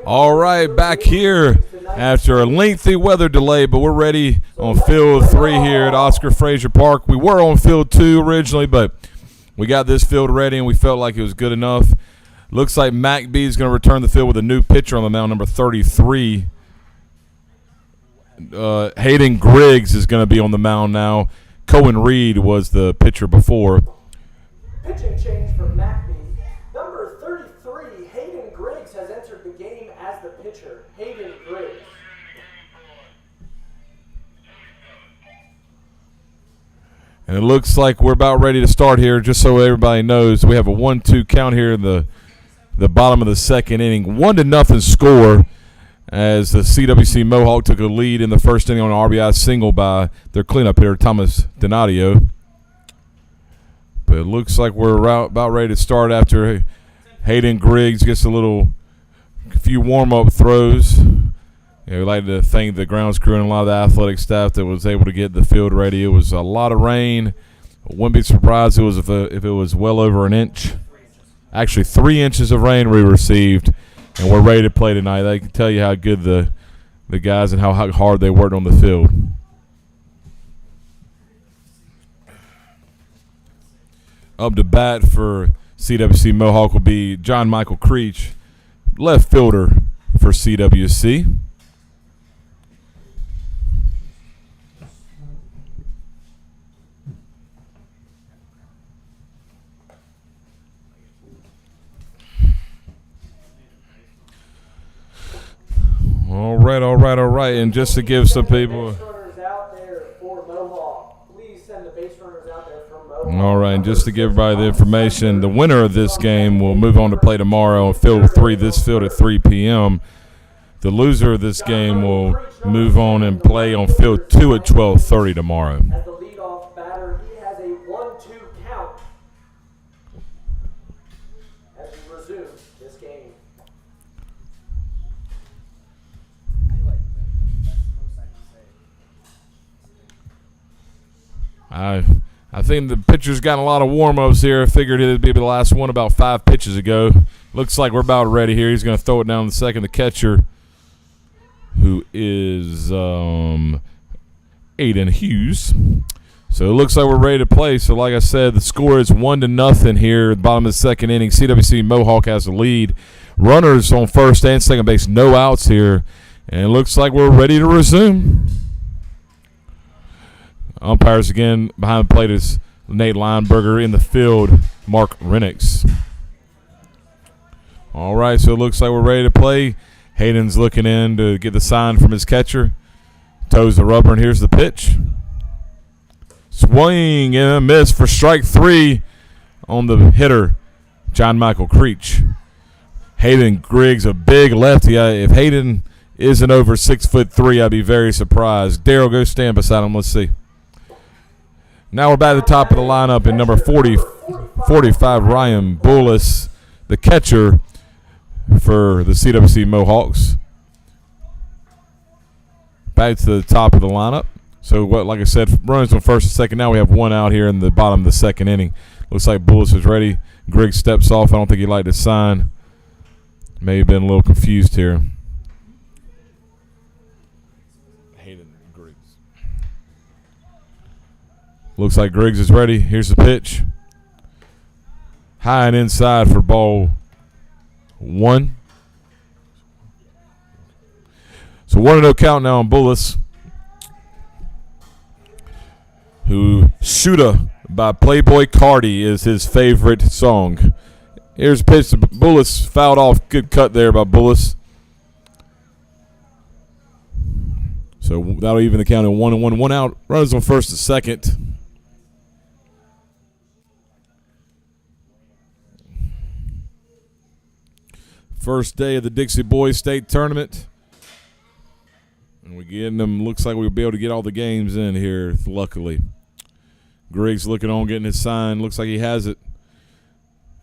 All right, back here after a lengthy weather delay, but we're ready on field 3 here at Oscar Frazier Park. We were on field 2 originally, but we got this field ready, and we felt like it was good enough. Looks like McBee is going to return the field with a new pitcher on the mound, number 33. Hayden Griggs is going to be on the mound now. Cohen Reed was the pitcher before. Pitching change for McBee. Number 33, Hayden Griggs, has entered the game as the pitcher. Hayden Griggs. And it looks like we're about ready to start here. Just so everybody knows, we have a 1-2 count here in the bottom of the second inning. 1-0 score as the CWC Mohawk took a lead in the first inning on an RBI single by their cleanup hitter, Thomas Donadio. But it looks like we're about ready to start after Hayden Griggs gets a few warm-up throws. We'd like to thank the grounds crew and a lot of the athletic staff that was able to get the field ready. It was a lot of rain. I wouldn't be surprised if it was well over an inch. Actually, 3 inches of rain we received, and we're ready to play tonight. I can tell you how good the guys and how hard they worked on the field. Up to bat for CWC Mohawk will be John Michael Creech, left fielder for CWC. All right. And just to give some people. All right, and just to give everybody the information, the winner of this game will move on to play tomorrow on field 3, this field at 3 p.m. The loser of this game will move on and play on field 2 at 12:30 tomorrow. As the leadoff batter, he has a 1-2 count as we resume this game. I think the pitcher's gotten a lot of warm-ups here. I figured it'd be the last one about 5 pitches ago. Looks like we're about ready here. He's going to throw it down the second. The catcher, who is Aiden Hughes. So it looks like we're ready to play. So like I said, the score is 1-0 here at the bottom of the second inning. CWC Mohawk has the lead. Runners on first and second base, no outs here. And it looks like we're ready to resume. Umpires again behind the plate is Nate Lineberger. In the field, Mark Renix. All right, so it looks like we're ready to play. Hayden's looking in to get the sign from his catcher. Toes the rubber, and here's the pitch. Swing and a miss for strike 3 on the hitter, John Michael Creech. Hayden Griggs, a big lefty. If Hayden isn't over 6'3", I'd be very surprised. Daryl, go stand beside him. Let's see. Now we're back at the top of the lineup in number 45, Ryan Bullis, the catcher for the CWC Mohawks. Back to the top of the lineup. So, like I said, runners on first and second. Now we have 1 out here in the bottom of the second inning. Looks like Bullis is ready. Griggs steps off. I don't think he liked his sign. May have been a little confused here. Looks like Griggs is ready. Here's the pitch. High and inside for ball 1. So 1-0 count now on Bullis, who Shooter by Playboy Cardi is his favorite song. Here's a pitch to Bullis, fouled off. Good cut there by Bullis. So that'll even the count at 1-1. 1 out. Runners on first and second. First day of the Dixie Boys State Tournament. And we're getting them. Looks like we'll be able to get all the games in here, luckily. Griggs looking on, getting his sign. Looks like he has it.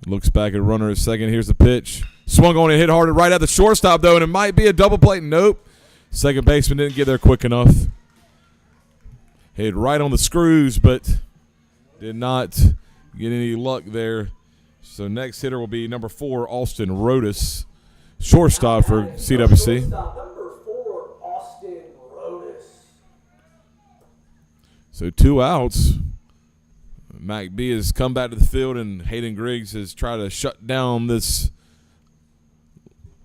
Looks back at runner at second. Here's the pitch. Swung on and hit hard right at the shortstop, though, and it might be a double play. Nope. Second baseman didn't get there quick enough. Hit right on the screws, but did not get any luck there. So next hitter will be number 4, Austin Rodas. Shortstop for CWC. Shortstop, number 4, Austin Rodas. So 2 outs. McBee has come back to the field, and Hayden Griggs has tried to shut down this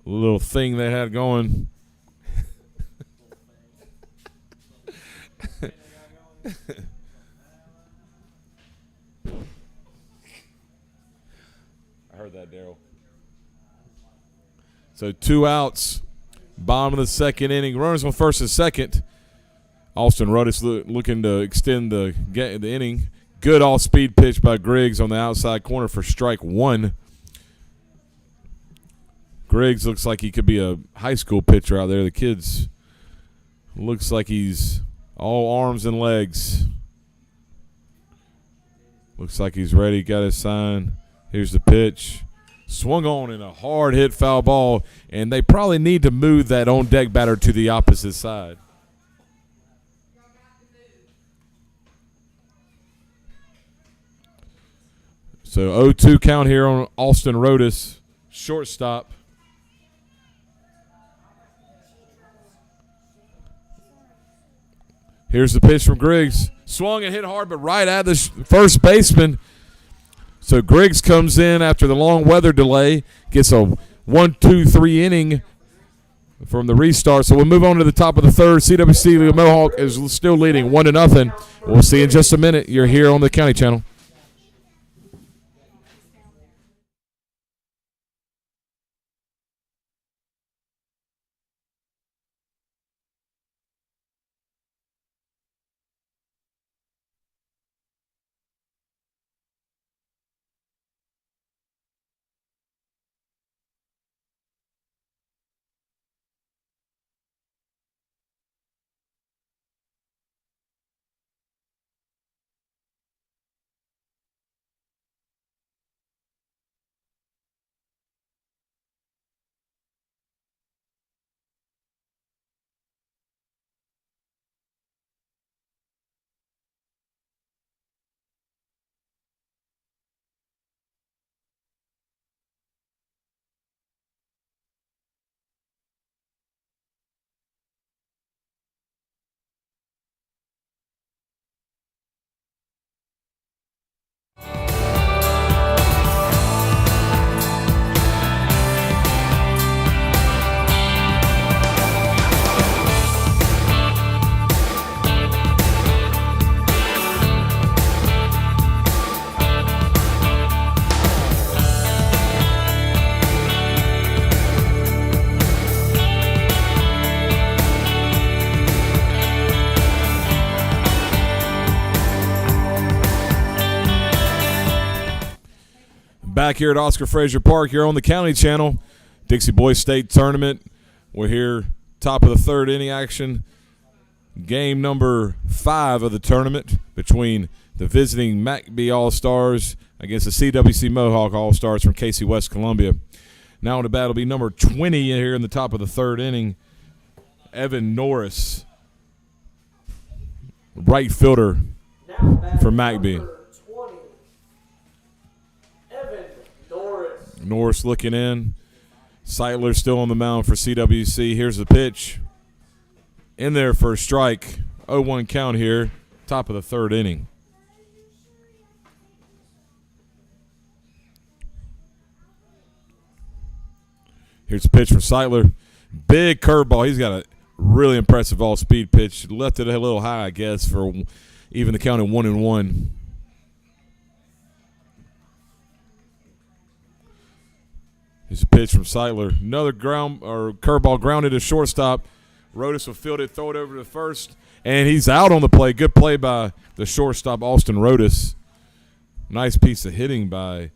little thing they had going. I heard that, Daryl. So 2 outs, bottom of the second inning. Runners on first and second. Austin Rodas looking to extend the inning. Good off-speed pitch by Griggs on the outside corner for strike 1. Griggs looks like he could be a high school pitcher out there. The kid's looks like he's all arms and legs. Looks like he's ready. Got his sign. Here's the pitch. Swung on in a hard hit foul ball, and they probably need to move that on-deck batter to the opposite side. So 0-2 count here on Austin Rodas, shortstop. Here's the pitch from Griggs. Swung and hit hard, but right at the first baseman. So Griggs comes in after the long weather delay, gets a 1-2-3 inning from the restart. So we'll move on to the top of the third. CWC Mohawk is still leading 1-0. We'll see you in just a minute. You're here on the County Channel. Back here at Oscar Frazier Park here on the County Channel. Dixie Boys State Tournament. We're here top of the third inning action. Game number 5 of the tournament between the visiting McBee All-Stars against the CWC Mohawk All-Stars from Casey, West Columbia. Now in the battle will be number 20 here in the top of the third inning. Evan Norris, right fielder for McBee. Norris looking in. Seitler still on the mound for CWC. Here's the pitch. In there for a strike. 0-1 count here. Top of the third inning. Here's the pitch from Seitler. Big curveball. He's got a really impressive all-speed pitch. Left it a little high, I guess, for even the count at 1-1. Here's a pitch from Seitler. Another curveball grounded to shortstop. Rodas will field it, throw it over to first, and he's out on the play. Good play by the shortstop, Austin Rodas. Nice piece of hitting by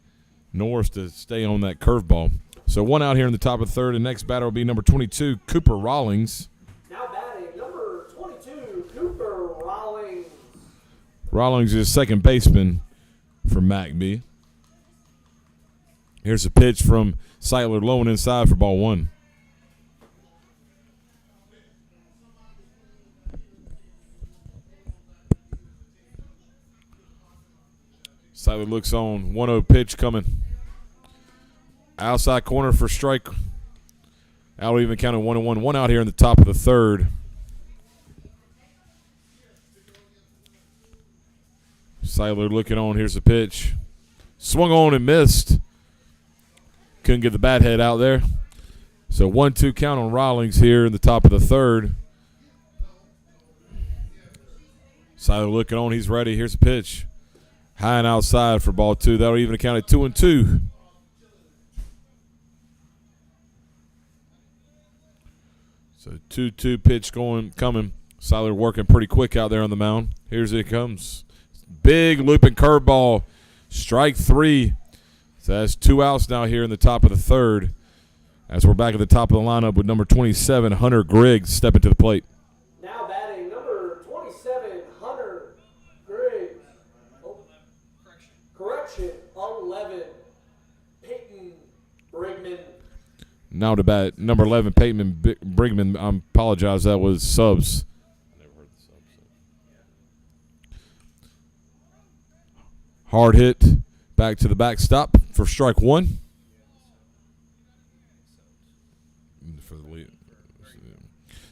Norris to stay on that curveball. So 1 out here in the top of the third, and next batter will be number 22, Cooper Rawlings. Now batting, number 22, Cooper Rawlings. Rawlings is second baseman for McBee. Here's a pitch from Seitler, low and inside for ball 1. Seitler looks on. 1-0 pitch coming. Outside corner for strike Out even counted 1-1. One out here in the top of the third. Seidler looking on. Here's the pitch. Swung on and missed. Couldn't get the bat head out there. So 1-2 count on Rawlings here in the top of the third. Seidler looking on. He's ready. Here's the pitch. High and outside for ball 2. That'll even count at 2-2. So 2-2 pitch coming. Seidler working pretty quick out there on the mound. Here's it comes. Big looping curveball. Strike 3. So that's 2 outs now here in the top of the third. As we're back at the top of the lineup with number 27, Hunter Griggs, stepping to the plate. Now batting number 27, Hunter Griggs. Oh, correction, 11, Peyton Brigman. Now to bat, number 11, Peyton Brigman. I apologize, that was subs. I never heard the subs. Hard hit, back to the backstop for strike 1.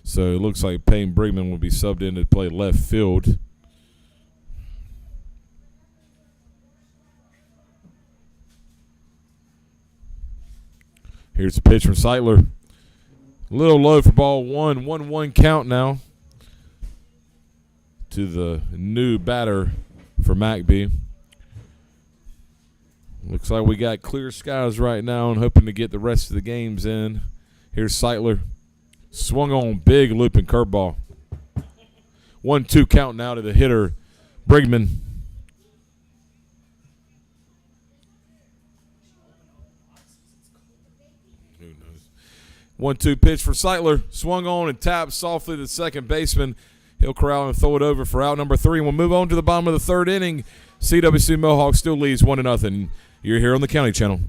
So it looks like Peyton Brigman will be subbed in to play left field. Here's the pitch from Seidler. A little low for ball 1. 1-1 count now to the new batter for McBee. Looks like we got clear skies right now and hoping to get the rest of the games in. Here's Seidler. Swung on, big looping curveball. 1-2 count now to the hitter, Brigman. Who knows? 1-2 pitch for Seidler. Swung on and tapped softly to the second baseman. He'll corral and throw it over for out number 3. We'll move on to the bottom of the third inning. CWC Mohawk still leads 1-0. You're here on the County Channel.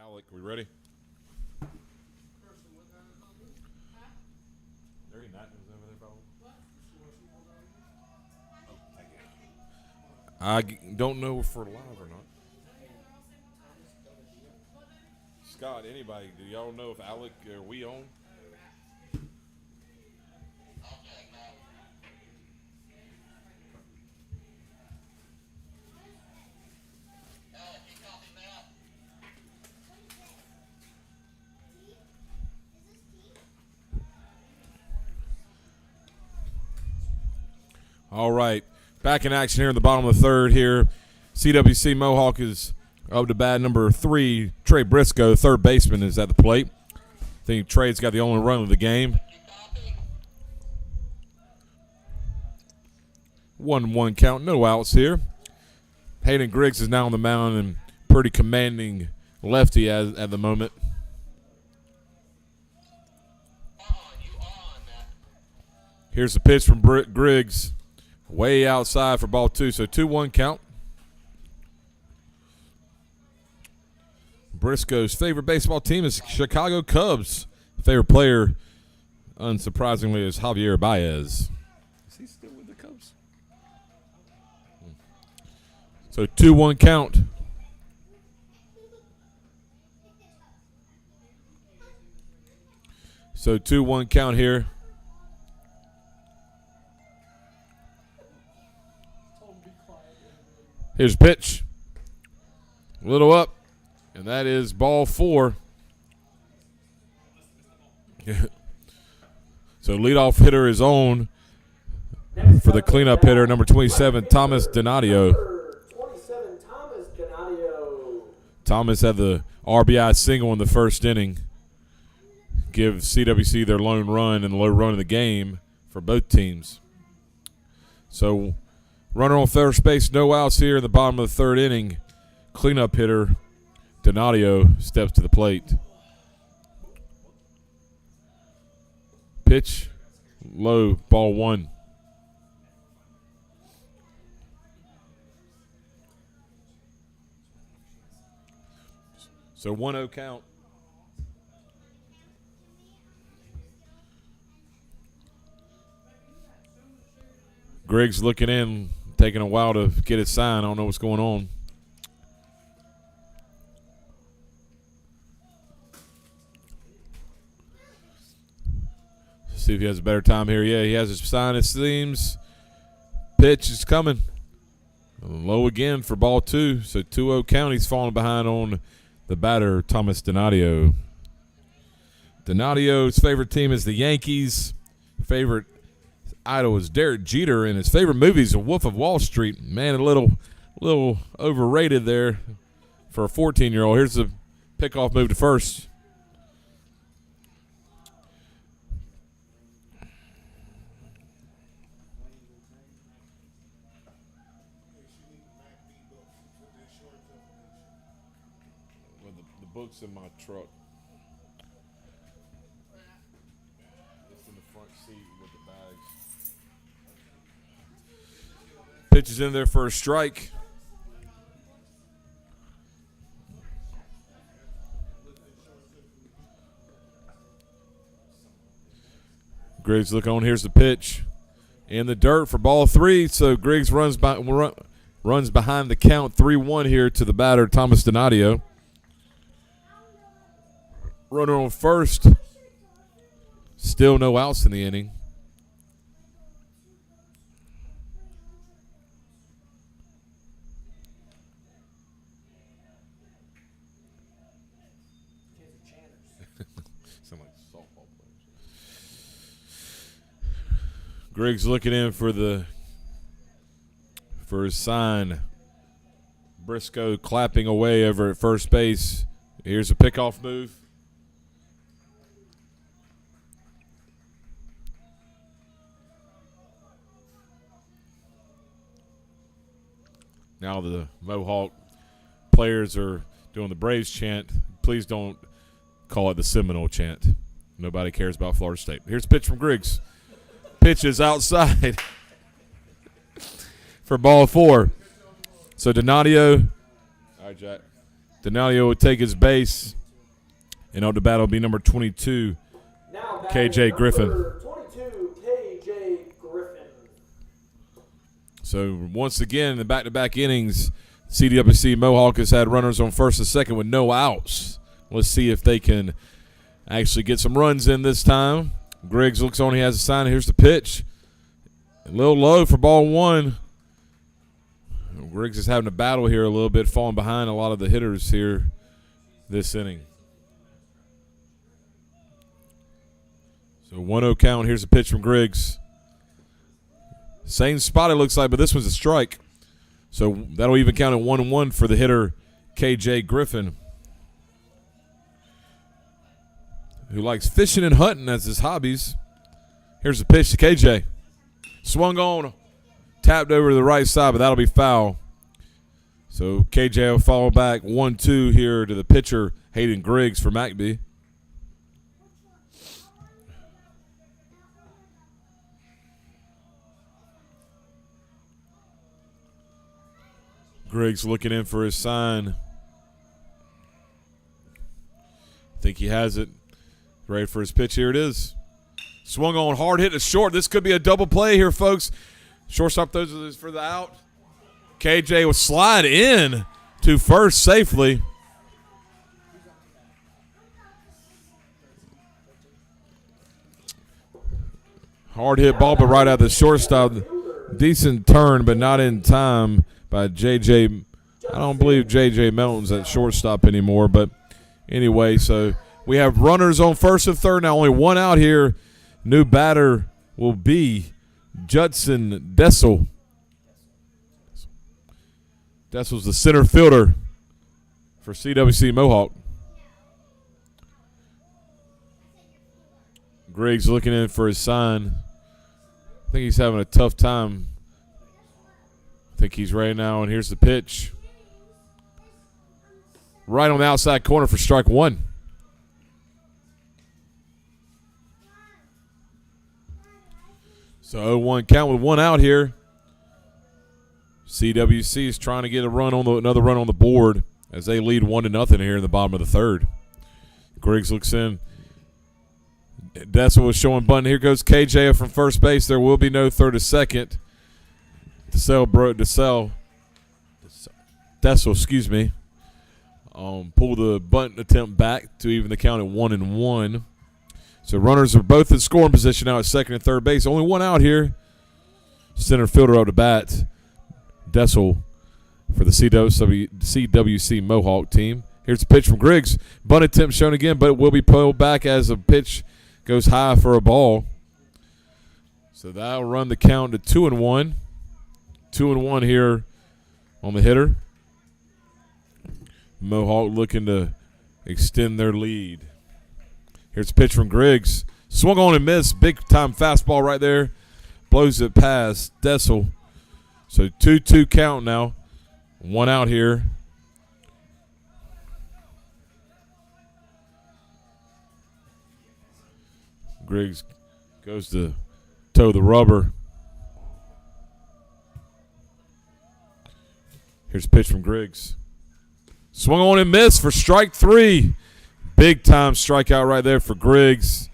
Alec, we ready? There you not over there, probably. I don't know if we're live or not. Scott, anybody, do y'all know if Alec are we on? All right, back in action here in the bottom of the third here. CWC Mohawk is up to bat number 3. Trey Briscoe, third baseman, is at the plate. I think Trey's got the only run of the game. 1-1 count, no outs here. Hayden Griggs is now on the mound and pretty commanding lefty at the moment. Here's the pitch from Griggs, way outside for ball 2. So 2-1 count. Briscoe's favorite baseball team is Chicago Cubs. Favorite player, unsurprisingly, is Javier Baez. Is he still with the Cubs? So 2-1 count. So 2-1 count here. Here's a pitch. A little up. And that is ball 4. So leadoff hitter is on for the cleanup hitter, number 27, Thomas Donadio. Thomas had the RBI single in the first inning. Give CWC their lone run and the low run of the game for both teams. So runner on first base, no outs here in the bottom of the third inning. Cleanup hitter Donadio steps to the plate. Pitch, low, ball 1. So 1-0 count. Griggs looking in, taking a while to get his sign. I don't know what's going on. See if he has a better time here. Yeah, he has his sign, it seems. Pitch is coming. Low again for ball 2. So 2-0 count. He's falling behind on the batter, Thomas Donadio. Donadio's favorite team is the Yankees. Favorite idol is Derek Jeter, and his favorite movie is The Wolf of Wall Street. Man, a little overrated there for a 14-year-old. Here's the pickoff move to first. Books in my truck. It's in the front seat with the bags. Pitch is in there for a strike. Griggs look on. Here's the pitch. In the dirt for ball 3. So Griggs runs behind the count 3-1 here to the batter, Thomas Donadio. Runner on first. Still no outs in the inning. Sound like softball players. Griggs looking in for his sign. Briscoe clapping away over at first base. Here's a pickoff move. Now the Mohawk players are doing the Braves chant. Please don't call it the Seminole chant. Nobody cares about Florida State. Here's a pitch from Griggs. Pitch is outside for ball 4. So Donadio, all right, Jack. Donadio will take his base, and on the bat will be number 22, KJ Griffin. So once again, in the back-to-back innings, CWC Mohawk has had runners on first and second with no outs. Let's see if they can actually get some runs in this time. Griggs looks on. He has a sign. Here's the pitch. A little low for ball 1. Griggs is having a battle here a little bit, falling behind a lot of the hitters here this inning. So 1-0 count. Here's a pitch from Griggs. Same spot it looks like, but this one's a strike. So that'll even count at 1-1 for the hitter, KJ Griffin, who likes fishing and hunting as his hobbies. Here's the pitch to KJ. Swung on, tapped over to the right side, but that'll be foul. So KJ will follow back 1-2 here to the pitcher, Hayden Griggs for McBee. Griggs looking in for his sign. I think he has it. Ready for his pitch. Here it is. Swung on, hard hit to short. This could be a double play here, folks. Shortstop throws for the out. KJ will slide in to first safely. Hard hit ball, but right out the shortstop. Decent turn, but not in time by JJ. I don't believe JJ Melton's at shortstop anymore, but anyway, so we have runners on first and third. Now only one out here. New batter will be Judson Dessel. Dessel's the center fielder for CWC Mohawk. Griggs looking in for his sign. I think he's having a tough time. I think he's ready now, and here's the pitch. Right on the outside corner for strike one. So 0-1 count with one out here. CWC is trying to get another run on the board as they lead 1-0 here in the bottom of the third. Griggs looks in. Dessel was showing button. Here goes KJ from first base. There will be no third to second. Dessel, excuse me. Pull the bunt attempt back to even the count at 1-1. So runners are both in scoring position now at second and third base. Only one out here. Center fielder up to bat. Dessel for the CWC Mohawk team. Here's the pitch from Griggs. Bunt attempt shown again, but it will be pulled back as a pitch goes high for a ball. So that'll run the count to 2-1. 2-1 here on the hitter. Mohawk looking to extend their lead. Here's a pitch from Griggs. Swung on and missed. Big time fastball right there. Blows it past Dessel. So 2-2 count now. One out here. Griggs goes to toe the rubber. Here's a pitch from Griggs. Swung on and missed for strike three. Big time strikeout right there for Griggs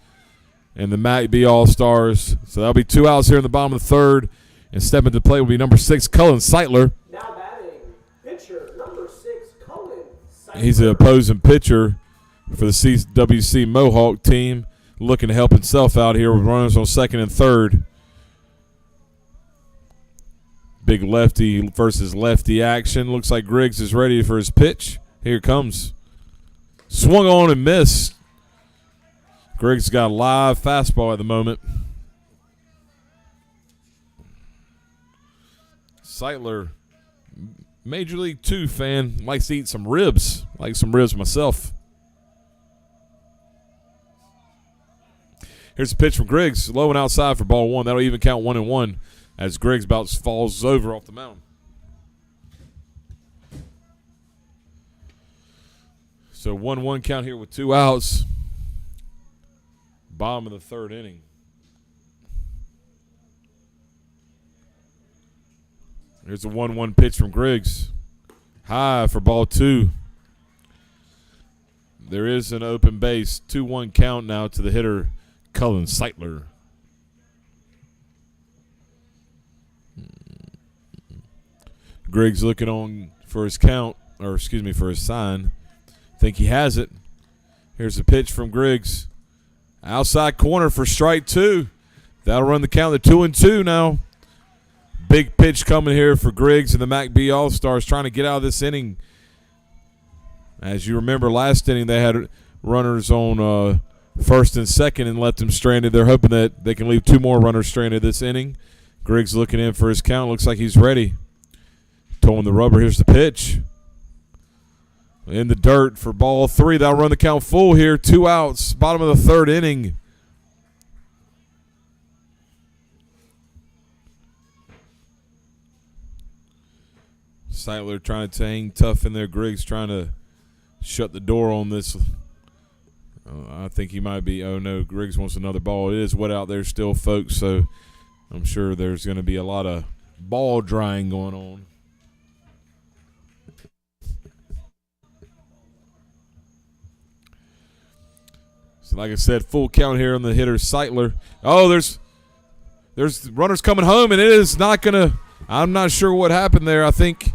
and the McBee All-Stars. So that'll be two outs here in the bottom of the third. And stepping to play will be number 6, Cullen Seitler. Now batting, pitcher number 6, Cullen Seitler. He's the opposing pitcher for the CWC Mohawk team, looking to help himself out here with runners on second and third. Big lefty versus lefty action. Looks like Griggs is ready for his pitch. Here it comes. Swung on and missed. Griggs got a live fastball at the moment. Seitler, Major League 2 fan, likes to eat some ribs. Like some ribs myself. Here's a pitch from Griggs. Low and outside for ball one. That'll even count 1-1 as Griggs about falls over off the mound. So 1-1 count here with two outs. Bottom of the third inning. Here's a 1-1 pitch from Griggs. High for ball two. There is an open base. 2-1 count now to the hitter, Cullen Seitler. Griggs looking on for his count, or excuse me, for his sign. Think he has it. Here's a pitch from Griggs. Outside corner for strike two. That'll run the count to 2-2 now. Big pitch coming here for Griggs and the McBee All-Stars trying to get out of this inning. As you remember, last inning they had runners on first and second and left them stranded. They're hoping that they can leave two more runners stranded this inning. Griggs looking in for his count. Looks like he's ready. Towing the rubber. Here's the pitch. In the dirt for ball three. That'll run the count full here. Two outs. Bottom of the third inning. Seitler trying to hang tough in there. Griggs trying to shut the door on this. I think he might be. Oh, no, Griggs wants another ball. It is wet out there still, folks, so I'm sure there's going to be a lot of ball drying going on. So, like I said, full count here on the hitter, Seitler. Oh, there's runners coming home, and it is not going to – I'm not sure what happened there. I think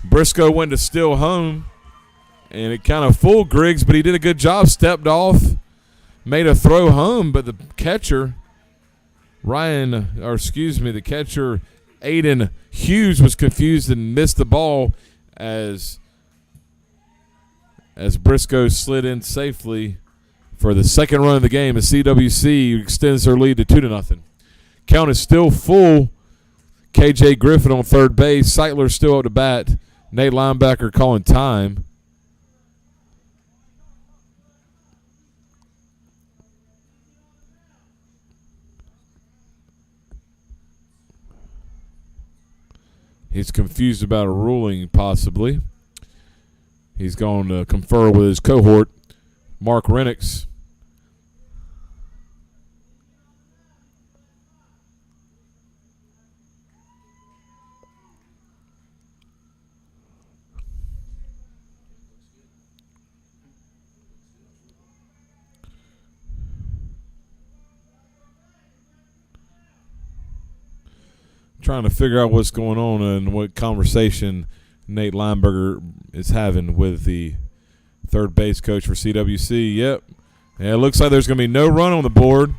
Briscoe went to steal home, and it kind of fooled Griggs, but he did a good job, stepped off, made a throw home, but the catcher, the catcher, Aiden Hughes, was confused and missed the ball as Briscoe slid in safely for the second run of the game. As CWC extends their lead to 2-0. Count is still full. KJ Griffin on third base. Seitler still up to bat. Nate Linebacker calling time. He's confused about a ruling, possibly. He's going to confer with his cohort, Mark Renix. Trying to figure out what's going on and what conversation Nate Lineberger is having with the third base coach for CWC. Yep. And it looks like there's going to be no run on the board.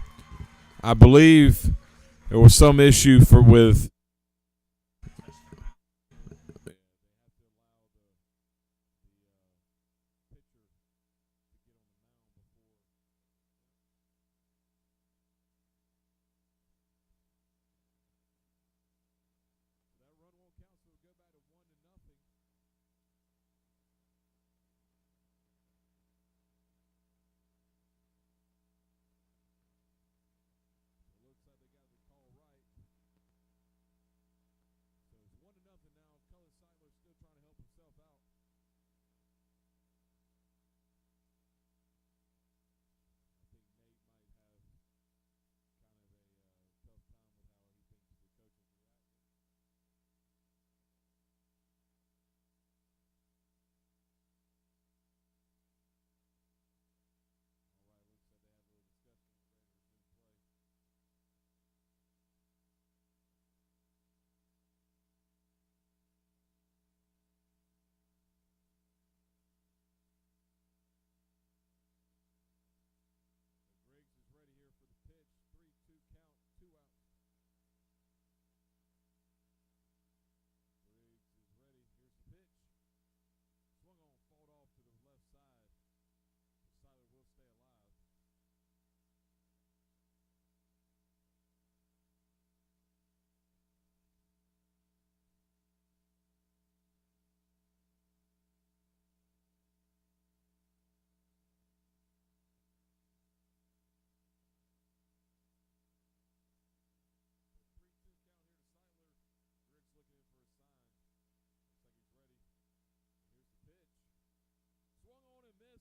I believe there was some issue with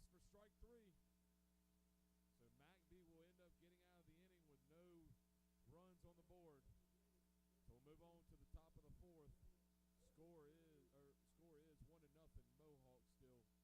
for strike three. So McBee will end up getting out of the inning with no runs on the board. So we'll move on to the top of the fourth. Score is 1-0 Mohawk still. You're on the county channel. We'll see you in just a second.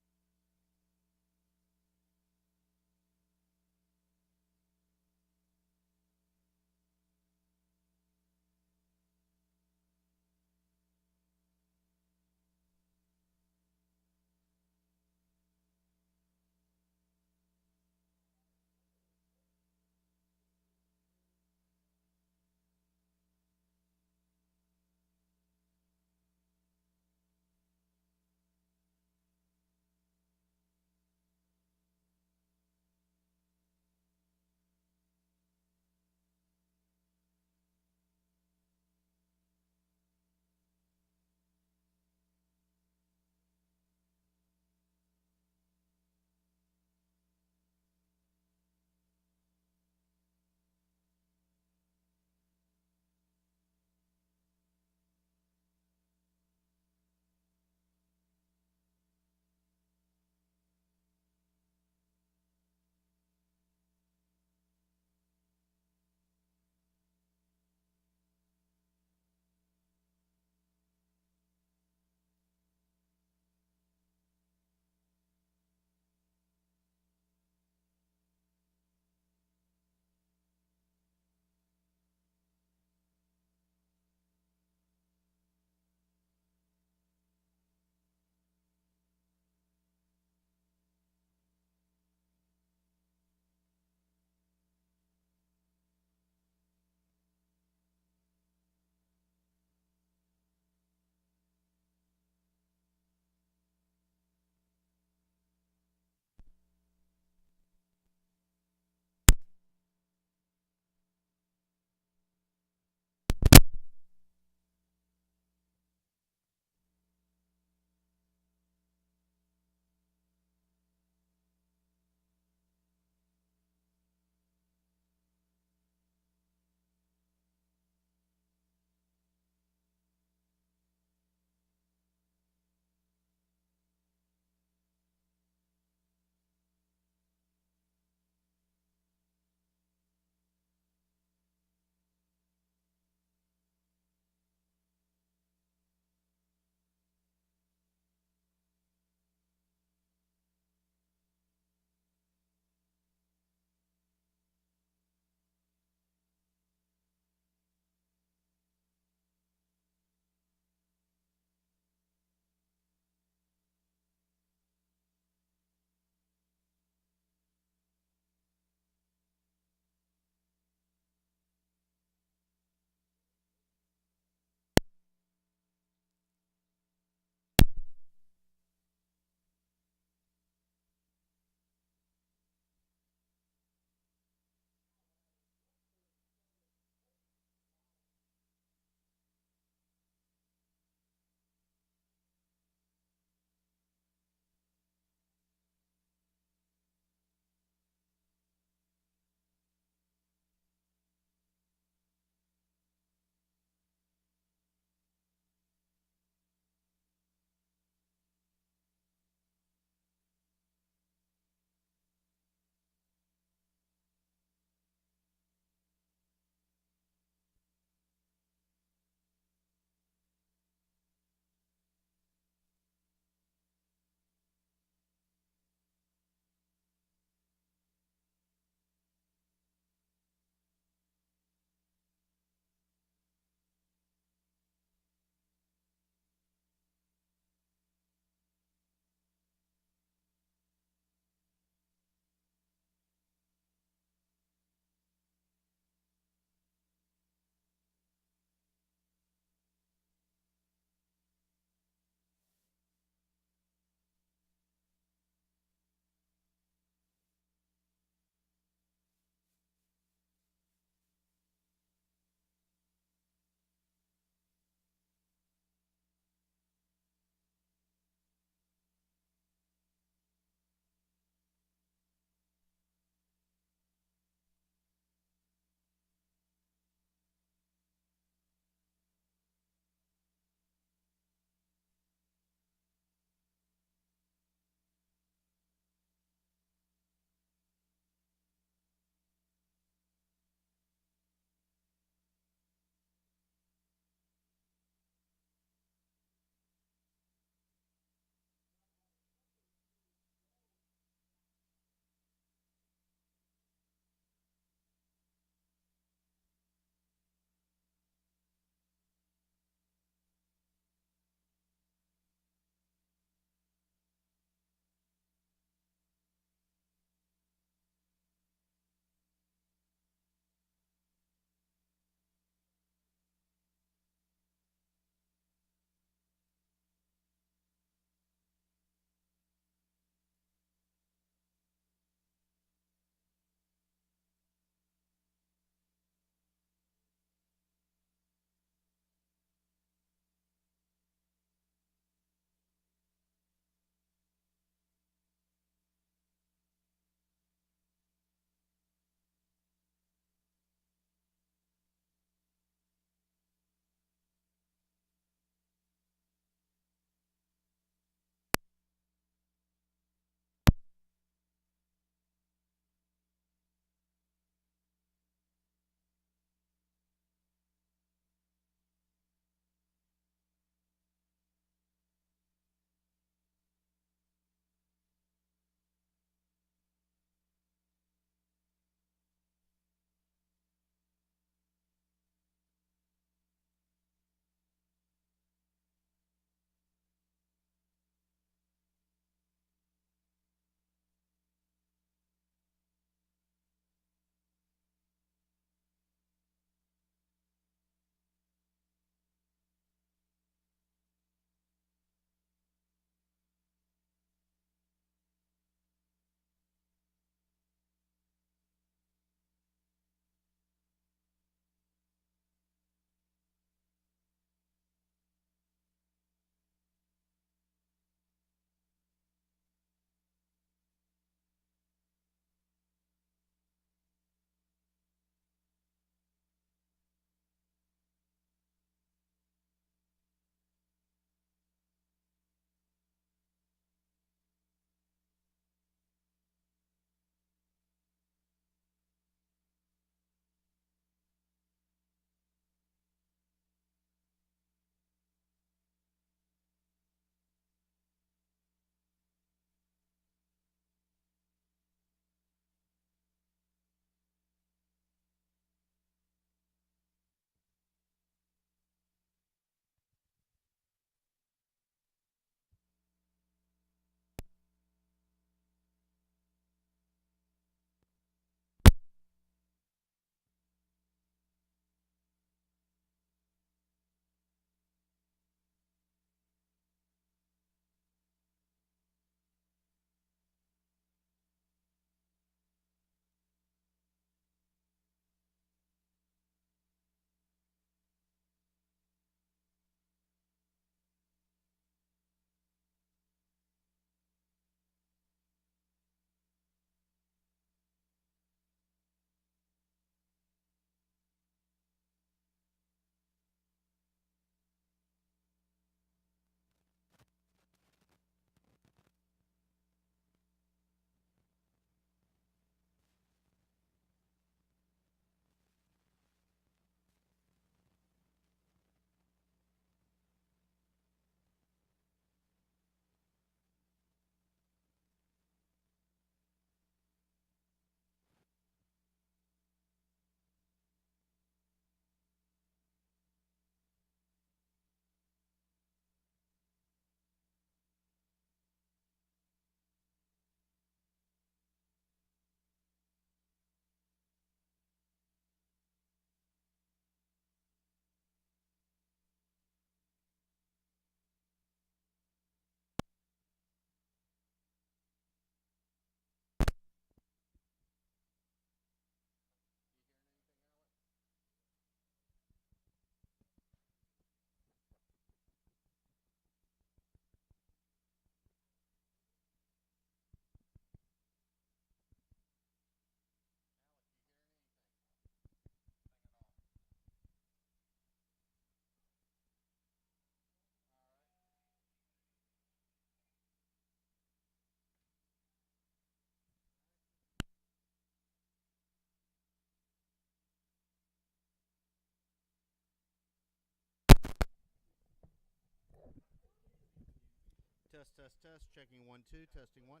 Test, test, test. Checking 1, 2. Testing 1.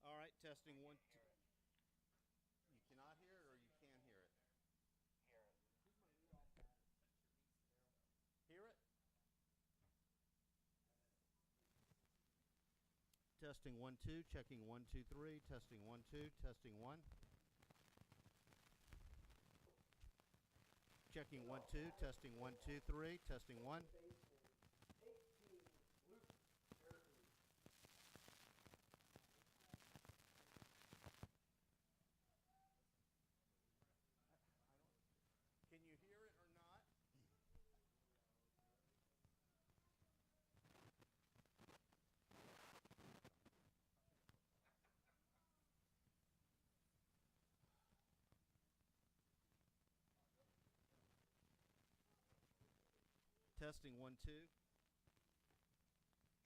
All right, testing 1, 2. You cannot hear it or you can hear it? Hear it? Testing 1, 2. Checking 1, 2, 3. Testing 1, 2. Testing 1. Checking 1, 2. Testing 1, 2, 3. Testing 1. Can you hear it or not? Testing 1, 2.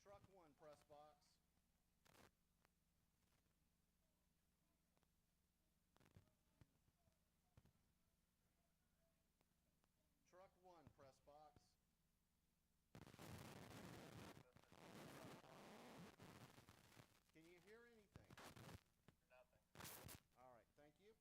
Truck 1, press box. Truck 1, press box. Can you hear anything? Nothing. All right, thank you.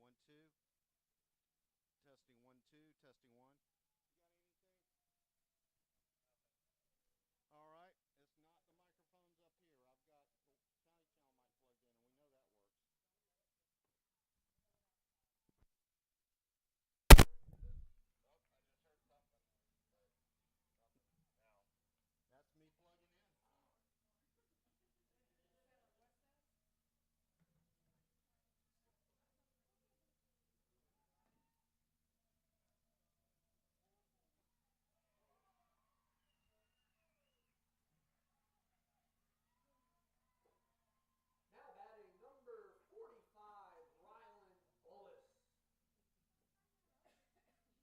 Testing 1, 2. Testing 1, 2. Testing 1. All right. It's not the microphones up here. I've got the county channel mic plugged in, and we know that works. That's me plugging in. Now batting number 45, Ryland Bullis. Ryland Bullis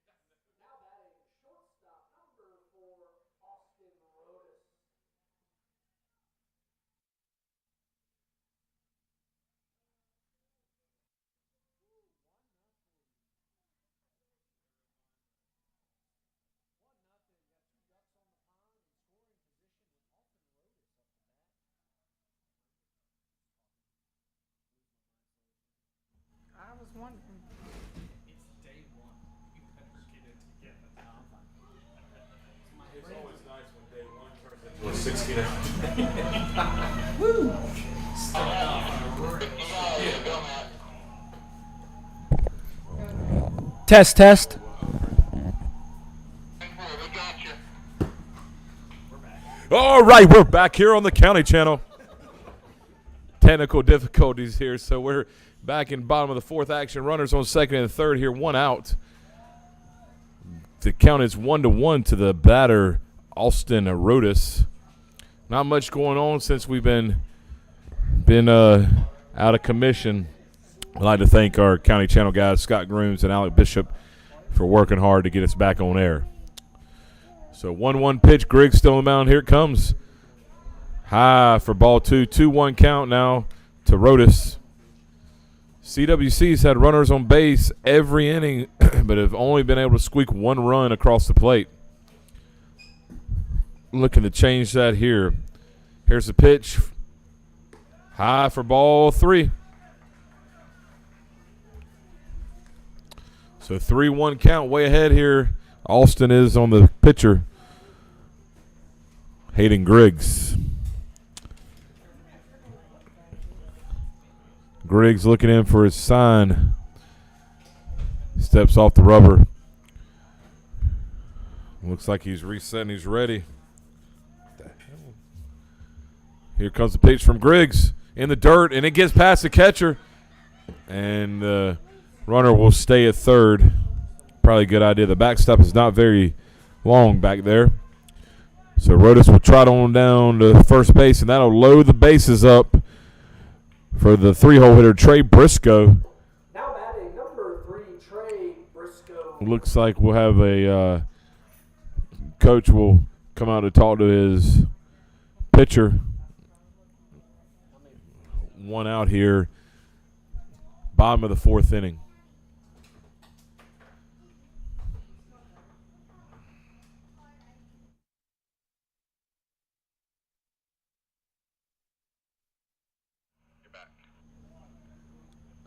at the plate. Now batting shortstop number 4, Austin Rodas. Woo, 1-0. 1-0. Got 2 ducks on the pond in scoring position with Austin Rodas up to bat. I was wondering. It's day 1. You better get it together. No, I'm fine. It's always nice when day 1 turns into a 16 hour. Woo! Test, test. All right, we're back here on the County Channel. Technical difficulties here, so we're back in bottom of the 4th action. Runners on 2nd and 3rd here, 1 out. The count is 1-1 to the batter, Austin Rodas. Not much going on since we've been out of commission. I'd like to thank our County Channel guys, Scott Grooms and Alec Bishop, for working hard to get us back on air. So 1-1 pitch. Griggs still on the mound. Here it comes. High for ball 2. 2-1 count now to Rodas. CWC's had runners on base every inning, but have only been able to squeak 1 run across the plate. Looking to change that here. Here's the pitch. High for ball 3. So 3-1 count, way ahead here. Austin is on the pitcher. Hayden Griggs. Griggs looking in for his sign. Steps off the rubber. Looks like he's resetting. He's ready. What the hell? Here comes the pitch from Griggs in the dirt, and it gets past the catcher. And the runner will stay at 3rd. Probably a good idea. The backstop is not very long back there. So Rodas will trot on down to first base, and that'll load the bases up for the 3-hole hitter, Trey Briscoe. Now batting number 3, Trey Briscoe. Looks like we'll have a coach will come out to talk to his pitcher. 1 out here, bottom of the 4th inning.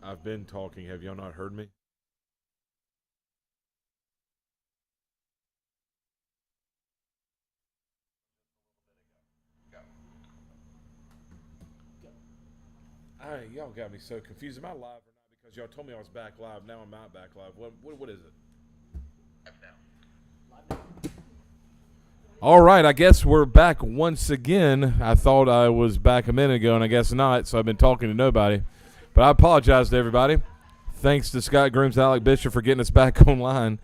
I've been talking. Have y'all not heard me? Y'all got me so confused. Am I live or not? Because y'all told me I was back live. Now I'm not back live. What is it? All right, I guess we're back once again. I thought I was back a minute ago, and I guess not, so I've been talking to nobody. But I apologize to everybody. Thanks to Scott Grooms and Alec Bishop for getting us back online.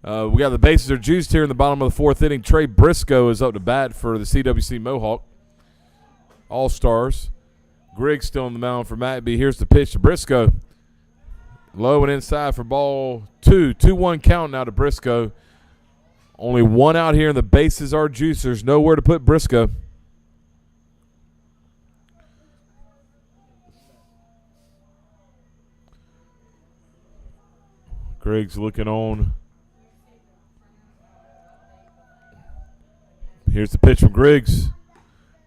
We got the bases are juiced here in the bottom of the 4th inning. Trey Briscoe is up to bat for the CWC Mohawk All-Stars. Griggs still on the mound for McBee. Here's the pitch to Briscoe. Low and inside for ball 2. 2-1 count now to Briscoe. Only 1 out here, and the bases are juiced. There's nowhere to put Briscoe. Griggs looking on. Here's the pitch from Griggs.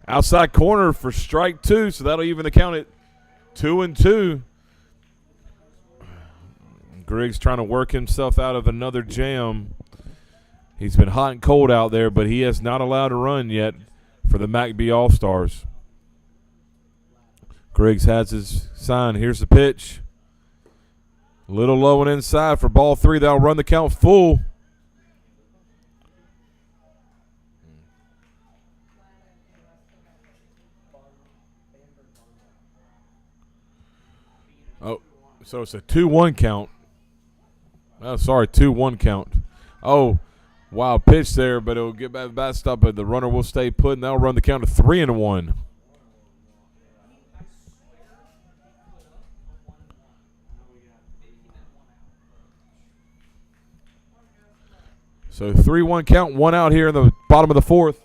Outside corner for strike 2, so that'll even the count at 2-2. Griggs trying to work himself out of another jam. He's been hot and cold out there, but he has not allowed a run yet for the McBee All-Stars. Griggs has his sign. Here's the pitch. A little low and inside for ball 3. That'll run the count full. Oh, so it's a 2-1 count. Oh, sorry, 2-1 count. Oh, wild pitch there, but it'll get back the bat stop, but the runner will stay put, and that'll run the count to 3-1. So 3-1 count, 1 out here in the bottom of the 4th.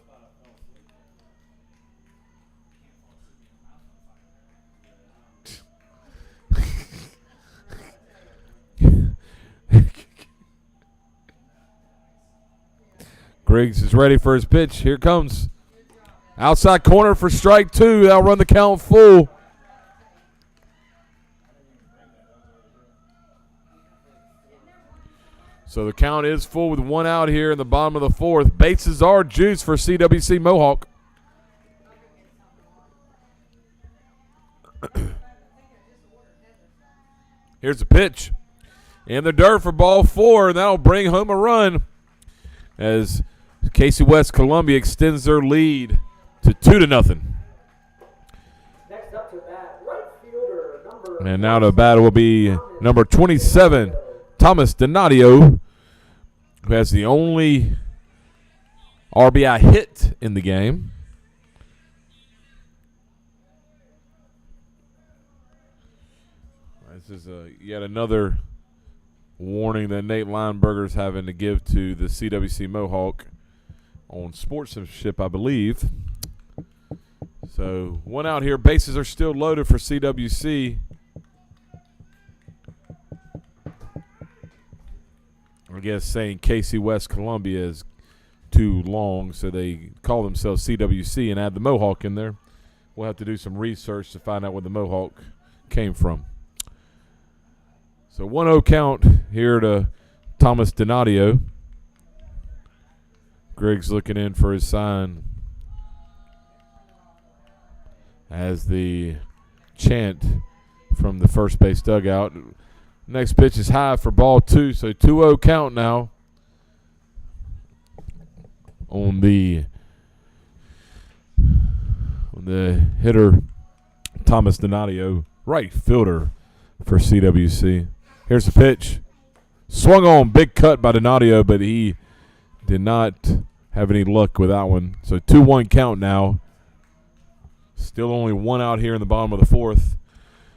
Griggs is ready for his pitch. Here it comes. Outside corner for strike 2. That'll run the count full. So the count is full with 1 out here in the bottom of the 4th. Bases are juiced for CWC Mohawk. Here's the pitch. In the dirt for ball 4, and that'll bring home a run as Casey West Columbia extends their lead to 2-0. Next up to bat, right fielder number. And now to bat will be number 27, Thomas Donadio, who has the only RBI hit in the game. This is yet another warning that Nate Lineberger is having to give to the CWC Mohawk on sportsmanship, I believe. So 1 out here. Bases are still loaded for CWC. I guess saying Casey West Columbia is too long, so they call themselves CWC and add the Mohawk in there. We'll have to do some research to find out where the Mohawk came from. So 1-0 count here to Thomas Donadio. Griggs looking in for his sign as the chant from the first base dugout. Next pitch is high for ball 2, so 2-0 count now on the hitter Thomas Donadio, right fielder for CWC. Here's the pitch. Swung on, big cut by Donadio, but he did not have any luck with that one. So 2-1 count now. Still only one out here in the bottom of the fourth.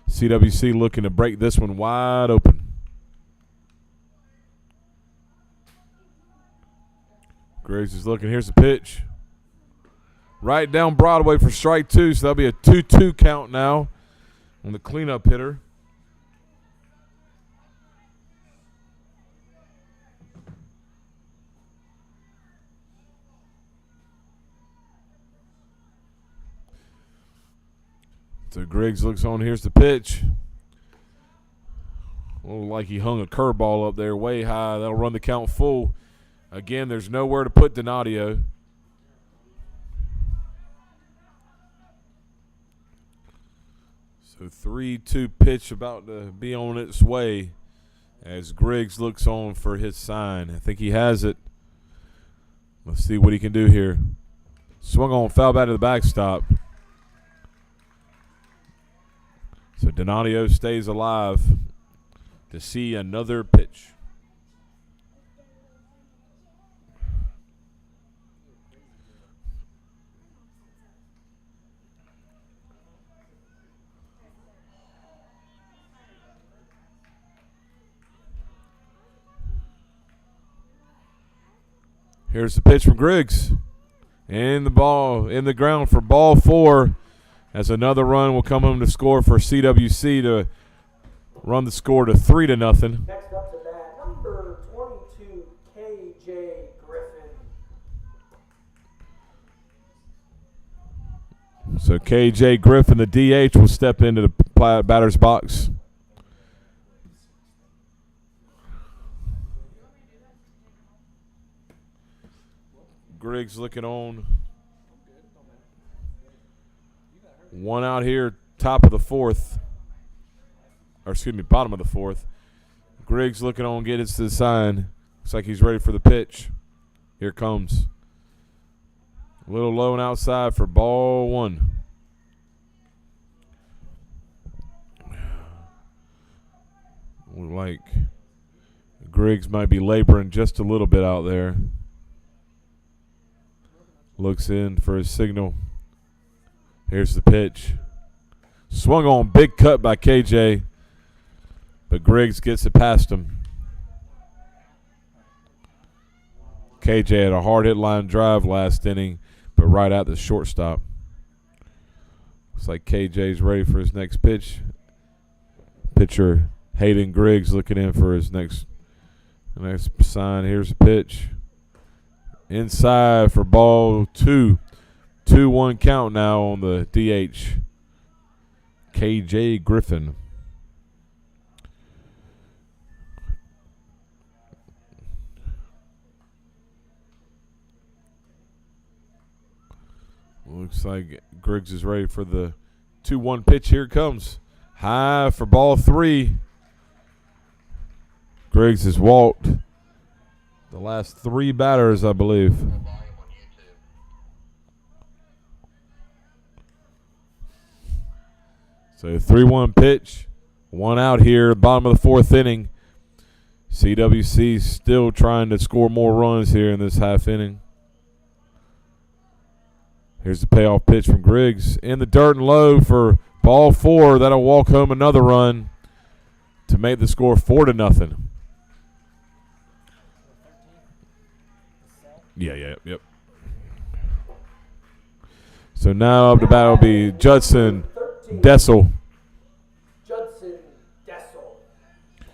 CWC looking to break this one wide open. Griggs is looking. Here's the pitch. Right down Broadway for strike two. So that'll be a 2-2 count now on the cleanup hitter. So Griggs looks on. Here's the pitch. Looked like he hung a curveball up there way high. That'll run the count full. Again, there's nowhere to put Donadio. So 3-2 pitch about to be on its way as Griggs looks on for his sign. I think he has it. Let's see what he can do here. Swung on, foul back to the backstop. So Donadio stays alive to see another pitch. Here's the pitch from Griggs. And the ball in the ground for ball 4. As another run will come home to score for CWC to run the score to 3-0. Next up to bat, number 22, KJ Griffin. So KJ Griffin, the DH, will step into the batter's box. Griggs looking on. One out here, top of the fourth. Or excuse me, bottom of the fourth. Griggs looking on, gets to the sign. Looks like he's ready for the pitch. Here it comes. A little low and outside for ball 1. Look like Griggs might be laboring just a little bit out there. Looks in for his signal. Here's the pitch. Swung on, big cut by KJ, but Griggs gets it past him. KJ had a hard hit line drive last inning, but right at the shortstop. Looks like KJ's ready for his next pitch. Pitcher Hilten Griggs looking in for his next sign. Here's the pitch. Inside for ball 2. 2-1 count now on the DH. KJ Griffin. Looks like Griggs is ready for the 2-1 pitch. Here it comes. High for ball 3. Griggs has walked the last 3 batters, I believe. So 3-1 pitch. 1 out here, bottom of the 4th inning. CWC still trying to score more runs here in this half inning. Here's the payoff pitch from Griggs. In the dirt and low for ball 4. That'll walk home another run to make the score 4-0. Yep. So now up to bat will be Judson Dessel.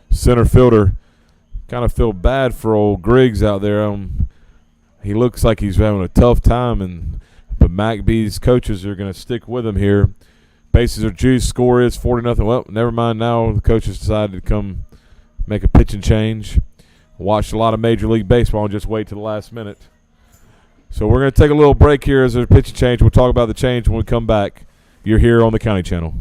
Center fielder. Kind of feel bad for old Griggs out there. He looks like he's having a tough time, but McBee's coaches are going to stick with him here. Bases are juiced. Score is 4-0. Well, never mind now. The coaches decided to come make a pitching change. Watched a lot of Major League Baseball and just wait to the last minute. So we're going to take a little break here as there's a pitching change. We'll talk about the change when we come back. You're here on the County Channel.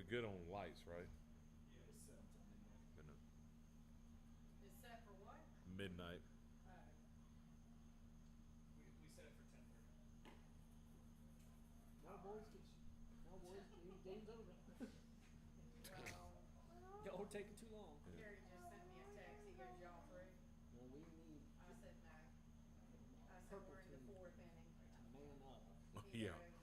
good on lights, right? It's set for what? Midnight. We set it for 10:30. Game's over. Y'all taking too long. Gary just sent me a text. He goes, y'all free? Well, we need I said no. I said we're in the fourth inning. man up. He Yeah. goes,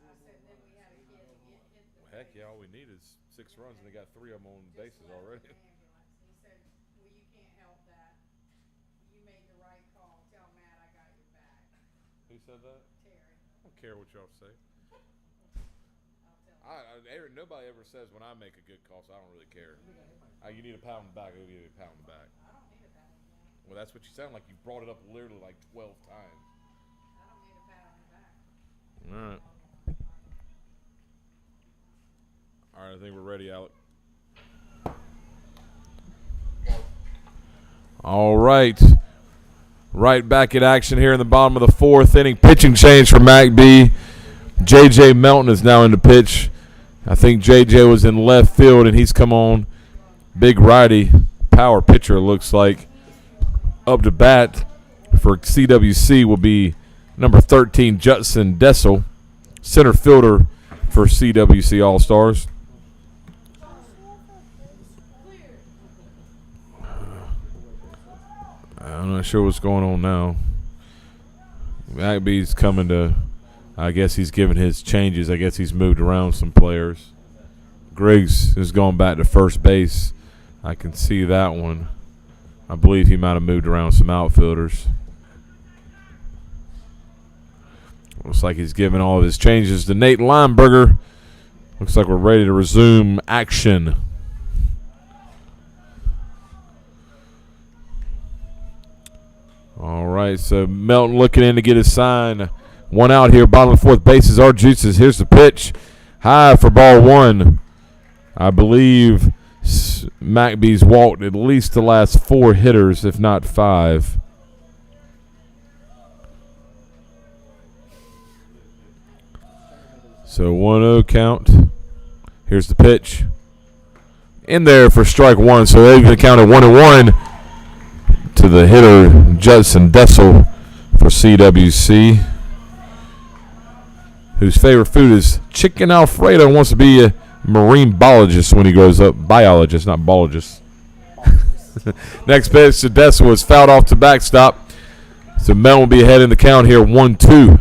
I said then we had a kid to get hit the Well, heck yeah, all we need is 6 runs, and they got 3 of them on just bases left already. an ambulance. He said, well, you can't help that. You made the right call. Tell Matt I got your back. Who said that? Terry, I don't care what y'all say. I'll tell him. Nobody ever says when I make a good call, so I don't really care. You need a pound in the back, I'll give you a pound in the back. I don't need a pat on the back. Well, that's what you sound like. You brought it up literally like 12 times. I don't need a pat on the back. All right. All right, I think we're ready, Alec. All right. Right back in action here in the bottom of the 4th inning. Pitching change for McBee. J.J. Melton is now in the pitch. I think J.J. was in left field, and he's come on. Big righty power pitcher, looks like. Up to bat for CWC will be number 13, Judson Dessel, center fielder for CWC All-Stars. I'm not sure what's going on now. McBee's coming to, I guess he's given his changes. I guess he's moved around some players. Griggs is going back to first base. I can see that one. I believe he might have moved around some outfielders. Looks like he's giving all of his changes to Nate Lineberger. Looks like we're ready to resume action. All right, so Melton looking in to get his sign. 1 out here, bottom of the 4th bases. Our juices. Here's the pitch. High for ball 1. I believe McBee's walked at least the last 4 hitters, if not 5. So 1-0 count. Here's the pitch. In there for strike 1. So they've been counted 1-1 to the hitter, Judson Dessel for CWC, whose favorite food is chicken Alfredo and wants to be a marine biologist when he grows up. Biologist, not biologist. Next pitch to Dessel was fouled off the backstop. So Mel will be ahead in the count here, 1-2.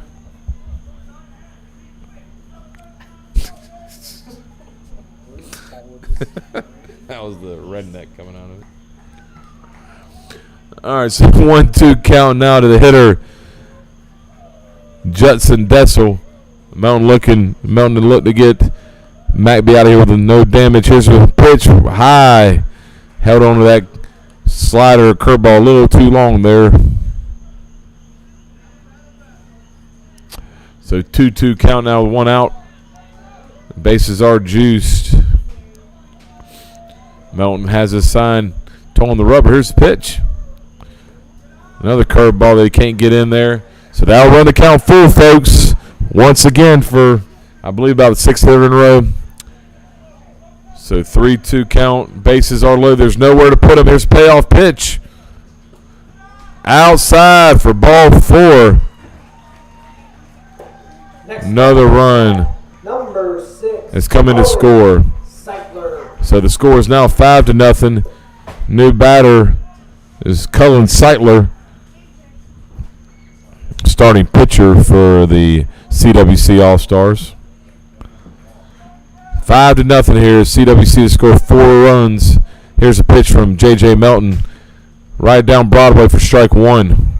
That was the redneck coming out of it. All right, so 1-2 count now to the hitter, Judson Dessel. Melton to look to get McBee out of here with a no damage. Here's a pitch high. Held on to that slider or curveball a little too long there. So 2-2 count now with 1 out. Bases are juiced. Melton has his sign toeing the rubber. Here's the pitch. Another curveball that he can't get in there. So that'll run the count full, folks. Once again for, I believe, about the 6th hitter in a row. So 3-2 count. Bases are low. There's nowhere to put him. Here's a payoff pitch. Outside for ball 4. Another run. Number 6. It's coming to score. Seitler. So the score is now 5-0. New batter is Cullen Seitler, starting pitcher for the CWC All-Stars. 5-0 here. CWC to score 4 runs. Here's a pitch from J.J. Melton. Right down Broadway for strike 1.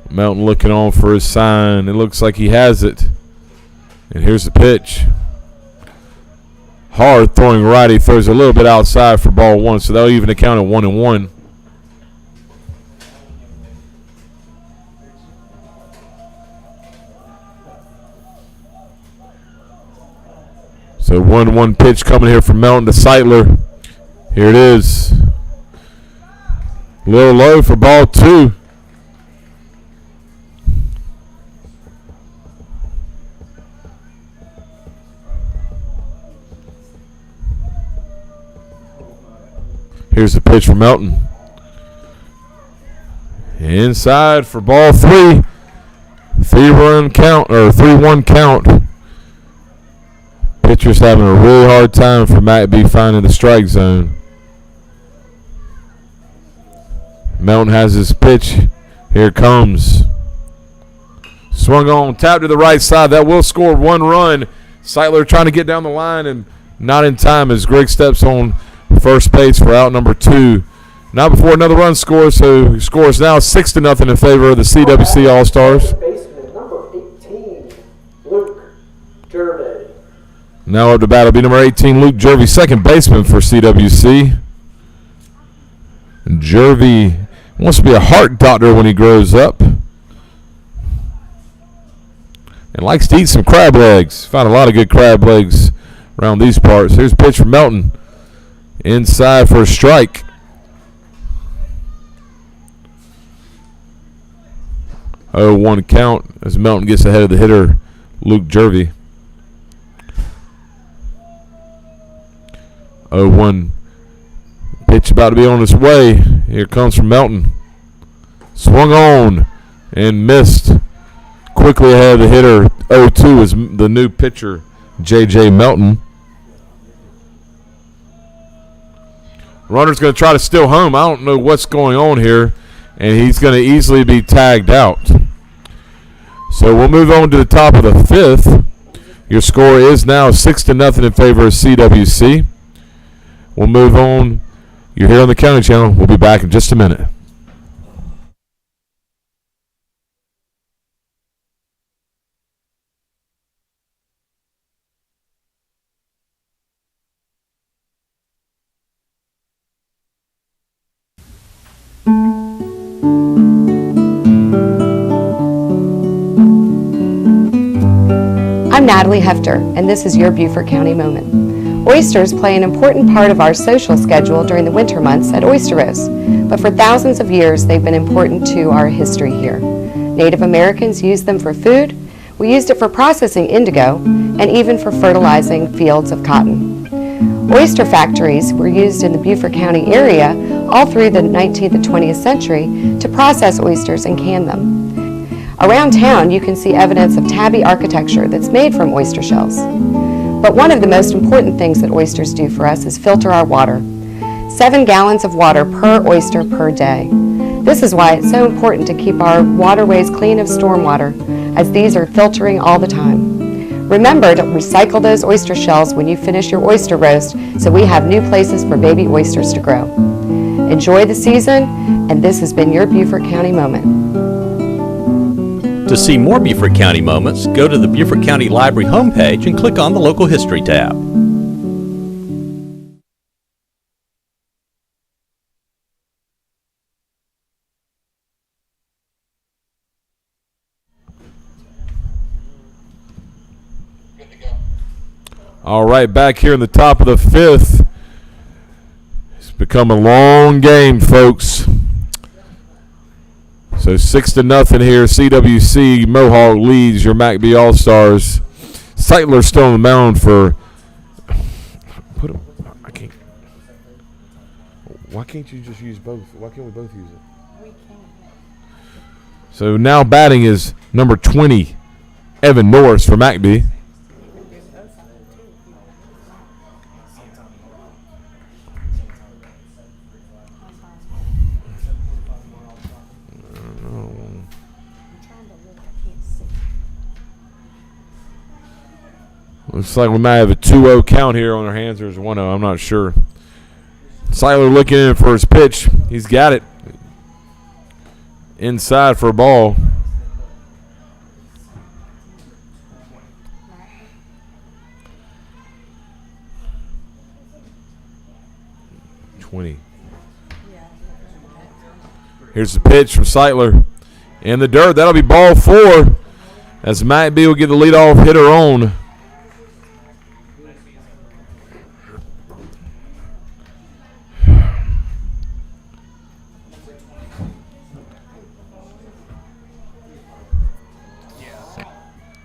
Melton looking on for his sign. It looks like he has it. And here's the pitch. Hard throwing righty. Throws a little bit outside for ball 1. So they'll even account at 1-1. So 1-1 pitch coming here from Melton to Seitler. Here it is. A little low for ball 2. Here's the pitch from Melton. Inside for ball 3. 3-1 count, or 3-1 count. Pitcher's having a really hard time for McBee finding the strike zone. Melton has his pitch. Here it comes. Swung on, tap to the right side. That will score 1 run. Seitler trying to get down the line and not in time as Greg steps on first base for out number 2. Not before another run scores, so he scores now 6-0 in favor of the CWC All-Stars. Baseman number 18, Luke Gervais. Now up to bat will be number 18, Luke Jervy, second baseman for CWC. And Jervy wants to be a heart doctor when he grows up. And likes to eat some crab legs. Found a lot of good crab legs around these parts. Here's a pitch from Melton. Inside for a strike. Oh, 1 count as Melton gets ahead of the hitter, Luke Jervy. 0-1 pitch about to be on its way. Here comes from Melton. Swung on and missed. Quickly ahead of the hitter. 0-2 is the new pitcher, J.J. Melton. Runner's going to try to steal home. I don't know what's going on here, and he's going to easily be tagged out. So we'll move on to the top of the 5th. Your score is now 6-0 in favor of CWC. We'll move on. You're here on the County Channel. We'll be back in just a minute. I'm Natalie Hefter, and this is your Beaufort County Moment. Oysters play an important part of our social schedule during the winter months at oyster roasts, but for thousands of years they've been important to our history here. Native Americans used them for food, we used it for processing indigo, and even for fertilizing fields of cotton. Oyster factories were used in the Beaufort County area all through the 19th and 20th century to process oysters and can them. Around town, you can see evidence of tabby architecture that's made from oyster shells. But one of the most important things that oysters do for us is filter our water. 7 gallons of water per oyster per day. This is why it's so important to keep our waterways clean of stormwater, as these are filtering all the time. Remember to recycle those oyster shells when you finish your oyster roast so we have new places for baby oysters to grow. Enjoy the season, and this has been your Beaufort County Moment. To see more Beaufort County moments, go to the Beaufort County Library homepage and click on the Local History tab. All right, back here in the top of the 5th. It's become a long game, folks. So 6-0 here. CWC Mohawk leads your McBee All-Stars. Seitler still on the mound for. Put him. I can't. Why can't you just use both? Why can't we both use it? We can. So now batting is number 20, Evan Norris for McBee. Looks like we might have a 2-0 count here on our hands. There's 1-0. I'm not sure. Seitler looking in for his pitch. He's got it. Inside for a ball. Here's the pitch from Seitler. In the dirt. That'll be ball 4. As McBee will get the leadoff hitter on.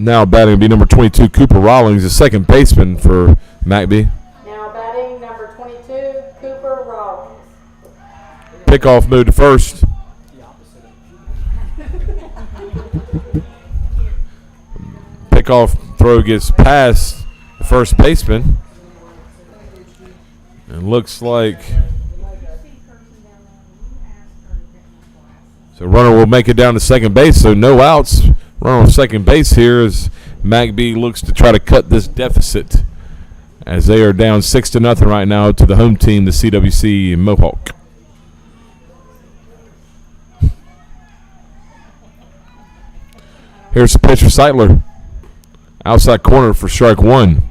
Now batting will be number 22, Cooper Rawlings, the second baseman for McBee. Now batting number 22, Cooper Rawlings. Pickoff moved to first. Pickoff throw gets past the first baseman. And looks like so runner will make it down to second base, so no outs. Runner on second base here as McBee looks to try to cut this deficit as they are down 6-0 right now to the home team, the CWC Mohawk. Here's the pitch for Seitler. Outside corner for strike one.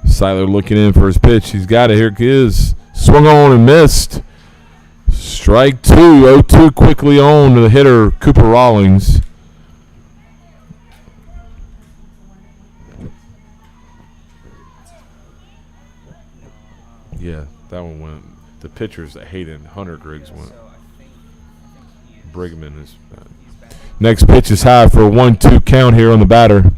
Seitler looking in for his pitch. He's got it. Here it is. Swung on and missed. Strike two. 0-2 quickly on to the hitter, Cooper Rawlings. Yeah, that one went. The pitchers that Hayden Hunter Griggs went. Brigman is. Next pitch is high for a 1-2 count here on the batter.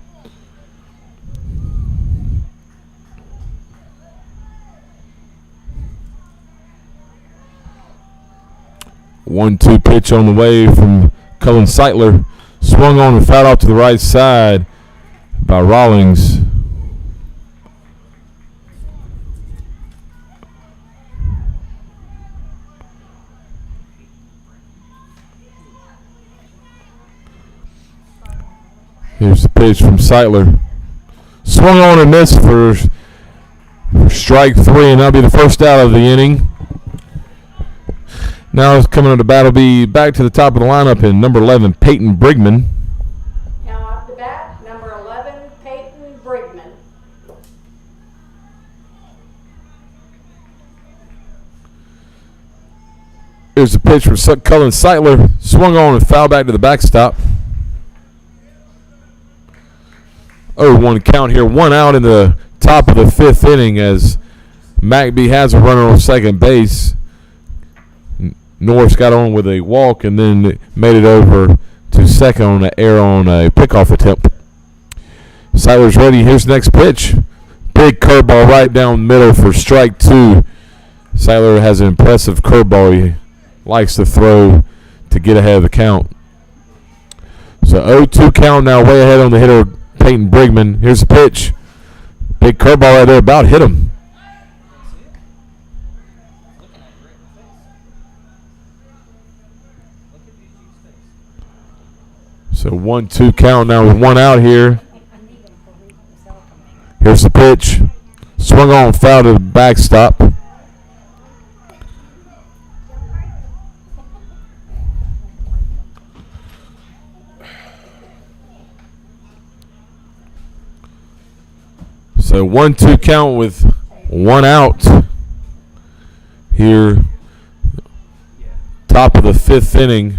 One-two pitch on the way from Cullen Seitler. Swung on and fouled off to the right side by Rawlings. Here's the pitch from Seitler. Swung on and missed for strike three, and that'll be the first out of the inning. Now coming to the bat will be back to the top of the lineup in number 11, Peyton Brigman. Now off the bat, number 11, Peyton Brigman. Here's the pitch from Cullen Seitler. Swung on and fouled back to the backstop. 0-1 count here. One out in the top of the fifth inning as McBee has a runner on second base. Norris got on with a walk and then made it over to second on an error on a pickoff attempt. Seitler's ready. Here's the next pitch. Big curveball right down the middle for strike two. Seitler has an impressive curveball. He likes to throw to get ahead of the count. So 0-2 count now, way ahead on the hitter, Peyton Brigman. Here's the pitch. Big curveball right there, about hit him. So 1-2 count now with one out here. Here's the pitch. Swung on, foul to the backstop. So 1-2 count with one out here. Top of the fifth inning.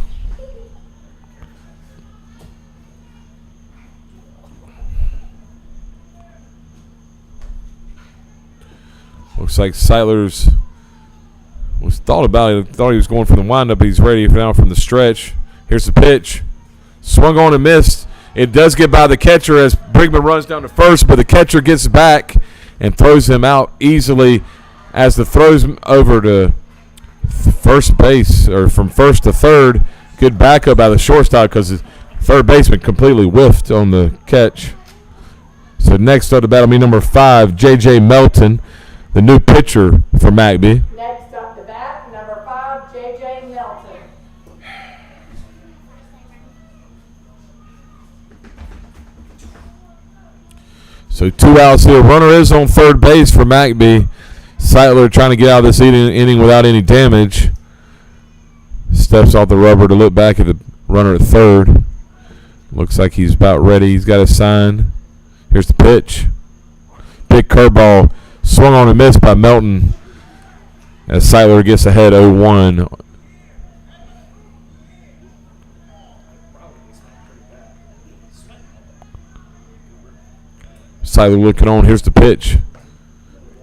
Looks like Seitler's was thought about it. Thought he was going for the windup, but he's ready now from the stretch. Here's the pitch. Swung on and missed. It does get by the catcher as Brigman runs down to first, but the catcher gets back and throws him out easily as the throws over to first base, or from first to third. Good backup by the shortstop because the third baseman completely whiffed on the catch. So next up the battle will be number 5, J.J. Melton, the new pitcher for McBee. Next up the bat, number 5, J.J. Melton. So 2 outs here. Runner is on third base for McBee. Seitler trying to get out of this inning without any damage. Steps off the rubber to look back at the runner at third. Looks like he's about ready. He's got a sign. Here's the pitch. Big curveball. Swung on and missed by Melton as Seitler gets ahead 0-1. Seitler looking on. Here's the pitch.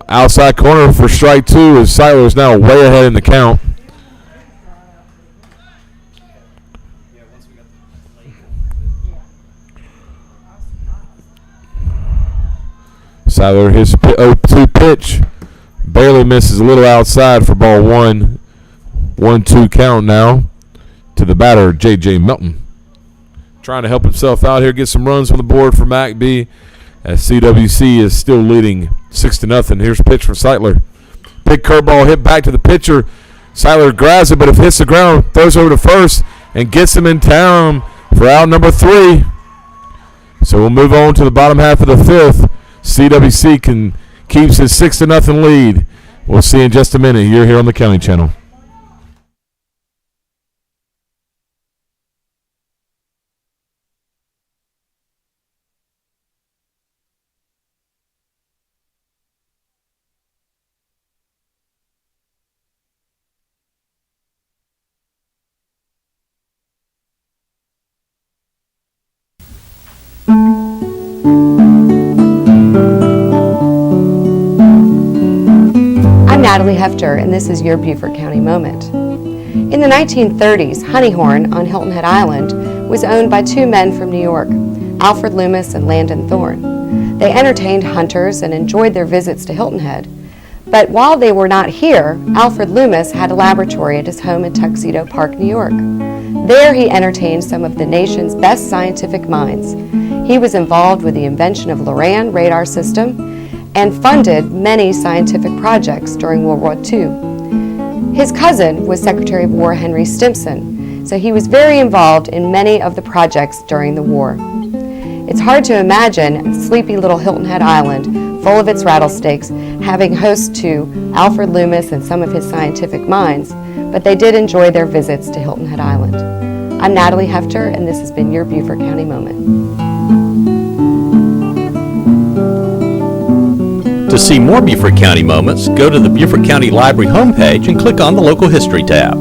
Outside corner for strike two as Seitler is now way ahead in the count. Siler, his 0-2 pitch. Barely misses, a little outside for ball one. 1-2 count now to the batter, J.J. Melton. Trying to help himself out here, get some runs on the board for McBee, as CWC is still leading 6-0. Here's a pitch from Seitler. Big curveball hit back to the pitcher. Seitler grabs it, but it hits the ground, throws over to first, and gets him in town for out number 3. So we'll move on to the bottom half of the 5th. CWC keeps his 6-0 lead. We'll see in just a minute. You're here on the County Channel. I'm Natalie Hefter, and this is your Beaufort County Moment. In the 1930s, Honeyhorn on Hilton Head Island was owned by 2 men from New York, Alfred Loomis and Landon Thorne. They entertained hunters and enjoyed their visits to Hilton Head. But while they were not here, Alfred Loomis had a laboratory at his home in Tuxedo Park, New York. There he entertained some of the nation's best scientific minds. He was involved with the invention of Loran radar system and funded many scientific projects during World War II. His cousin was Secretary of War Henry Stimson, so he was very involved in many of the projects during the war. It's hard to imagine sleepy little Hilton Head Island, full of its rattlesnakes, having host to Alfred Loomis and some of his scientific minds, but they did enjoy their visits to Hilton Head Island. I'm Natalie Hefter, and this has been your Beaufort County Moment. To see more Beaufort County moments, go to the Beaufort County Library homepage and click on the Local History tab.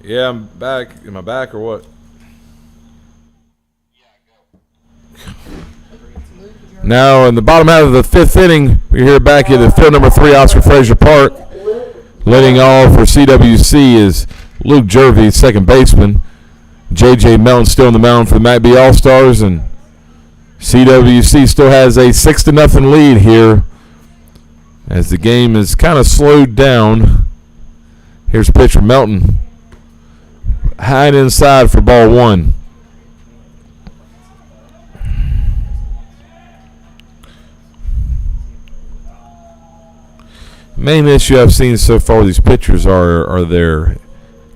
Yeah, I'm back. Am I back or what? Now, in the bottom half of the 5th inning, we're here back at the field number 3, Oscar Frazier Park. Leading off for CWC is Luke Jervey, second baseman. J.J. Melton still on the mound for the McBee All-Stars, and CWC still has a 6-0 lead here as the game is kind of slowed down. Here's a pitch from Melton. High and inside for ball 1. Main issue I've seen so far with these pitchers are their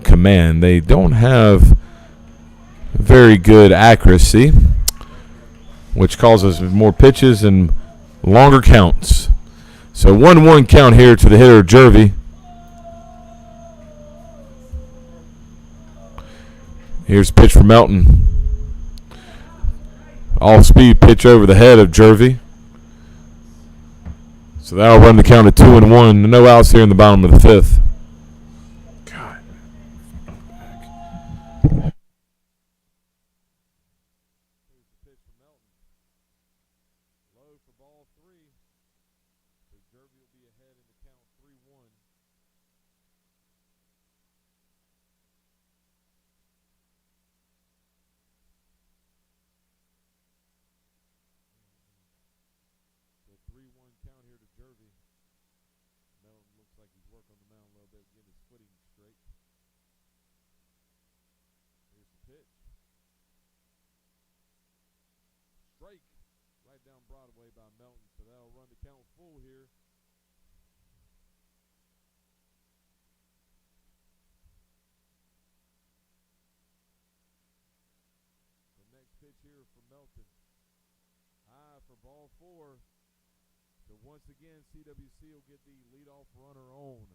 command. They don't have very good accuracy, which causes more pitches and longer counts. So 1-1 count here to the hitter, Jervey. Here's a pitch from Melton. All-speed pitch over the head of Jervey. So that'll run the count at 2-1. No outs here in the bottom of the 5th. God. Here's the pitch from Melton. Low for ball 3. So Jervey will be ahead in the count 3-1. So 3-1 count here to Jervey. Melton looks like he's working on the mound a little bit, getting his footing straight. Here's the pitch. Strike right down Broadway by Melton, so that'll run the count full here. ball 4. So once again, CWC will get the leadoff runner on.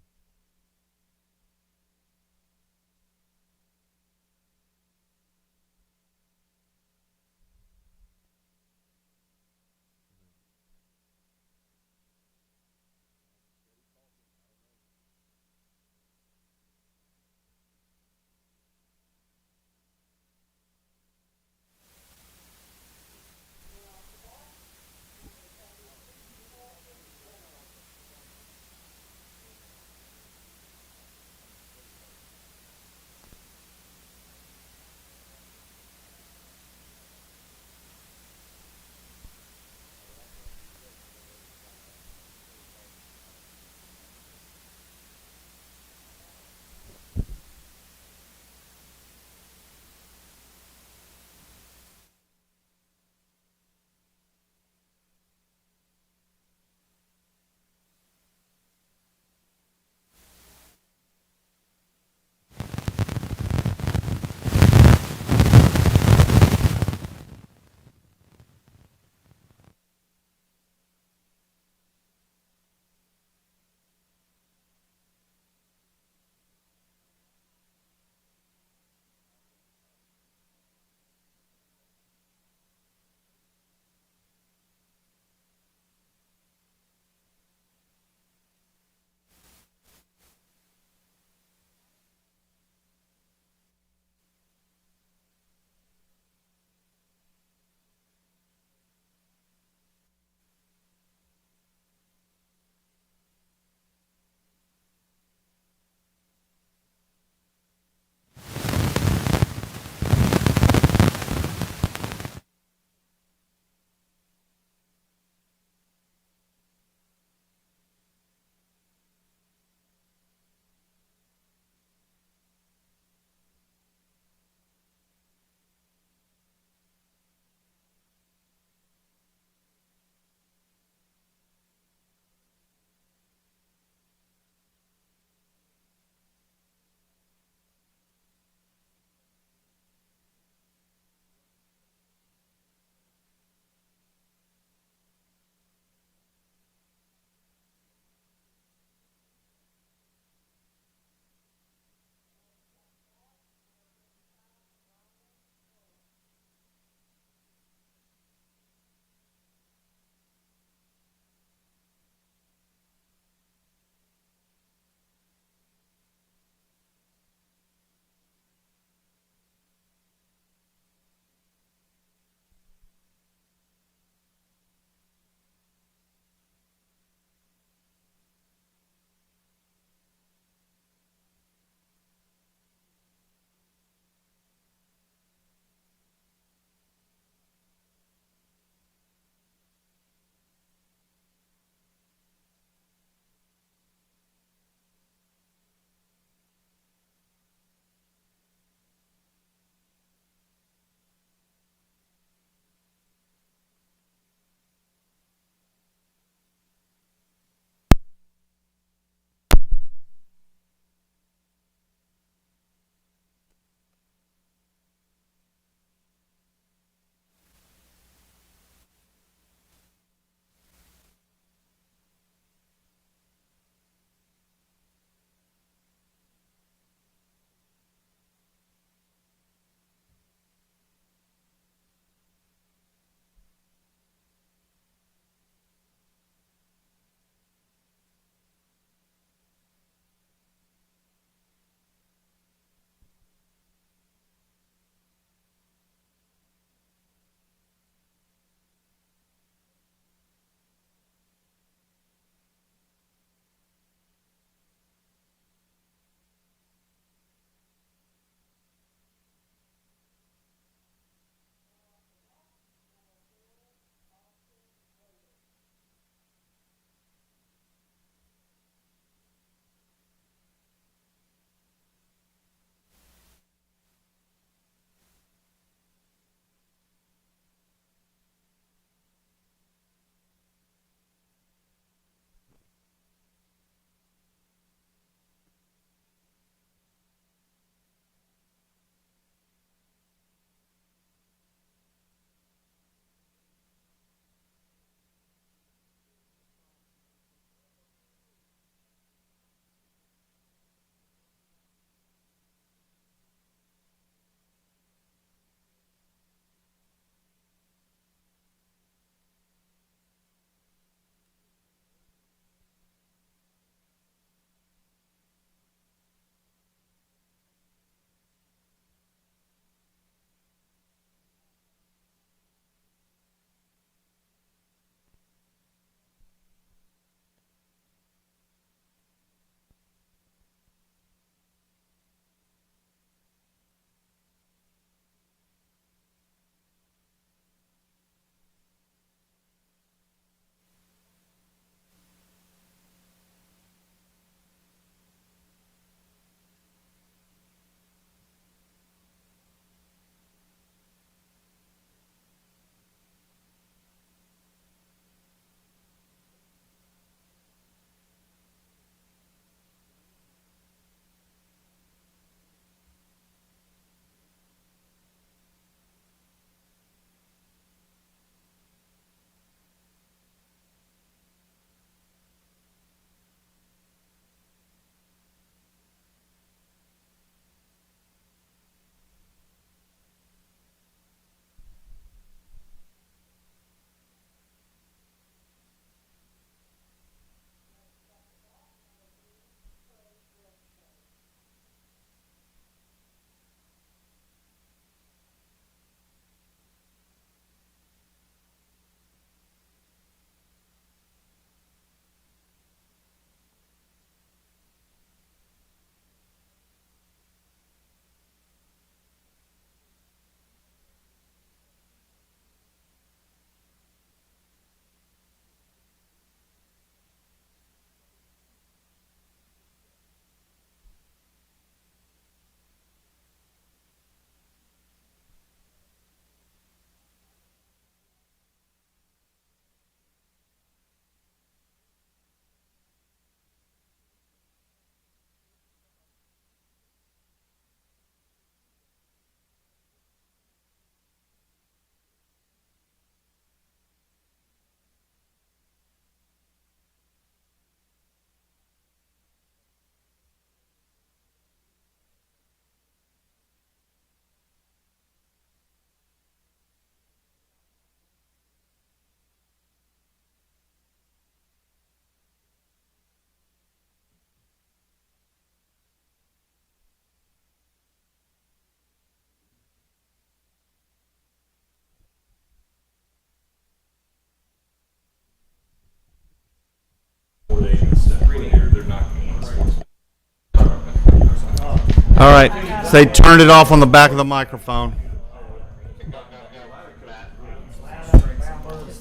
All right. Say turn it off on the back of the microphone.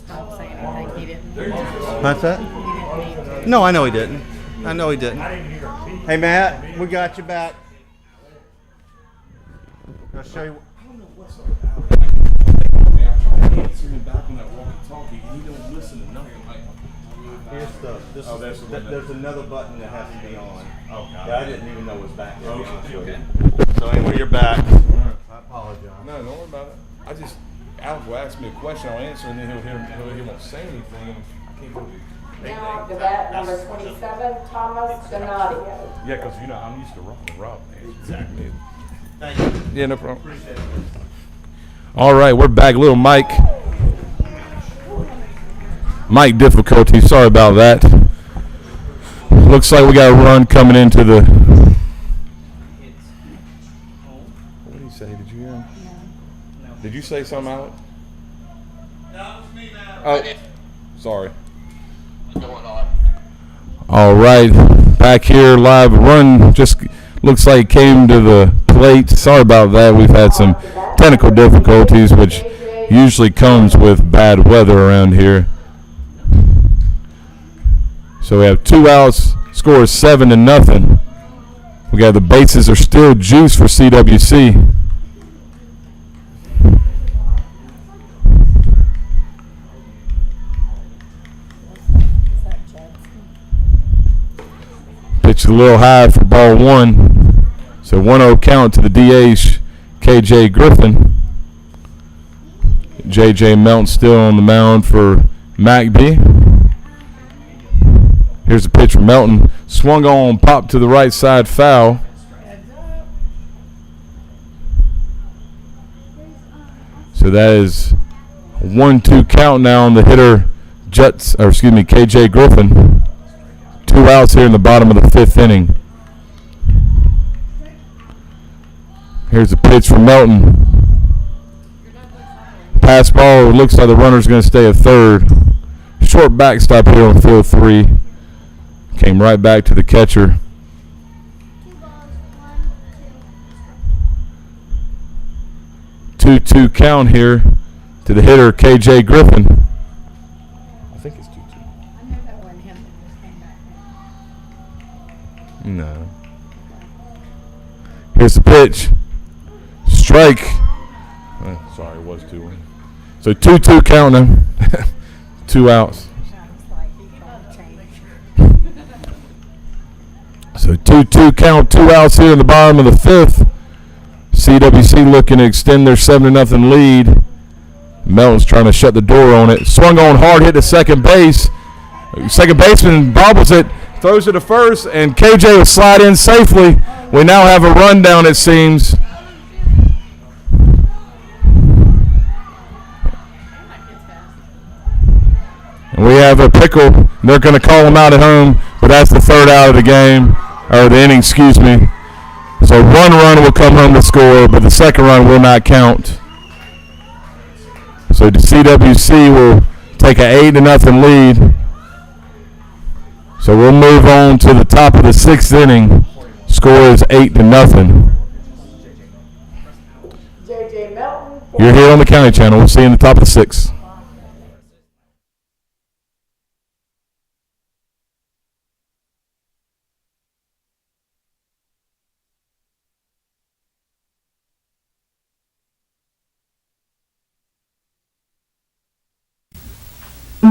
Don't say anything. He didn't. What's that? No, I know he didn't. I know he didn't. Hey, Matt, we got you back. I'll show you. Here's there's another button that has to be on. That I didn't even know was back there, to be honest with you. So anyway, you're back. I apologize. No, don't worry about it. Alex will ask me a question, I'll answer, and then he won't say anything. I can't go. Now to that, number 27, Thomas Donadio. Yeah, because I'm used to Rob. Exactly. Thank you. Yeah, no problem. Appreciate it. All right, we're back. Little mic difficulty. Sorry about that. Looks like we got a run coming into the. What did he say? Did you hear him? No. Did you say something, Alex? No, it was me, Matt. Oh, sorry. All right, back here live. Run just looks like came to the plate. Sorry about that. We've had some technical difficulties, which usually comes with bad weather around here. So we have 2 outs. Score is 7-0. We got the bases are still juiced for CWC. Pitch a little high for ball one. So 1-0 count to the DH, KJ Griffin. JJ Melton still on the mound for McBee. Here's the pitch from Melton. Swung on, popped to the right side, foul. So that is a 1-2 count now on the hitter, KJ Griffin. 2 outs here in the bottom of the 5th inning. Here's the pitch from Melton. Pass ball. Looks like the runner's going to stay at third. Short backstop here on field 3. Came right back to the catcher. 2-2 count here to the hitter, KJ Griffin. I think it's 2-2. I know that wasn't him that just came back. No. Here's the pitch. Strike. Sorry, it was 2-1. So 2-2 count now. 2 outs. So 2-2 count, 2 outs here in the bottom of the 5th. CWC looking to extend their 7-0 lead. Melton's trying to shut the door on it. Swung on hard, hit to second base. Second baseman bobbles it, throws it to first, and KJ will slide in safely. We now have a rundown, it seems. And we have a pickle. They're going to call him out at home, but that's the 3rd out of the game, or the inning, excuse me. So 1 run will come home to score, but the 2nd run will not count. So the CWC will take an 8-0 lead. So we'll move on to the top of the 6th inning. Score is 8-0. JJ Melton. You're here on the County Channel. We'll see you in the top of the 6th. I'm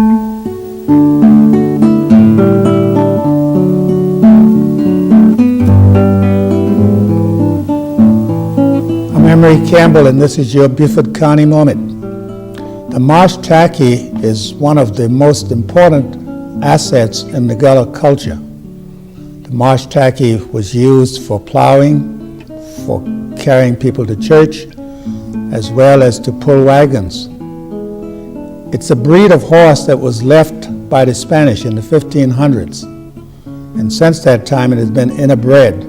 Emery Campbell, and this is your Beaufort County Moment. The marsh tackey is one of the most important assets in the Gullah culture. The marsh tackey was used for plowing, for carrying people to church, as well as to pull wagons. It's a breed of horse that was left by the Spanish in the 1500s, and since that time it has been interbred.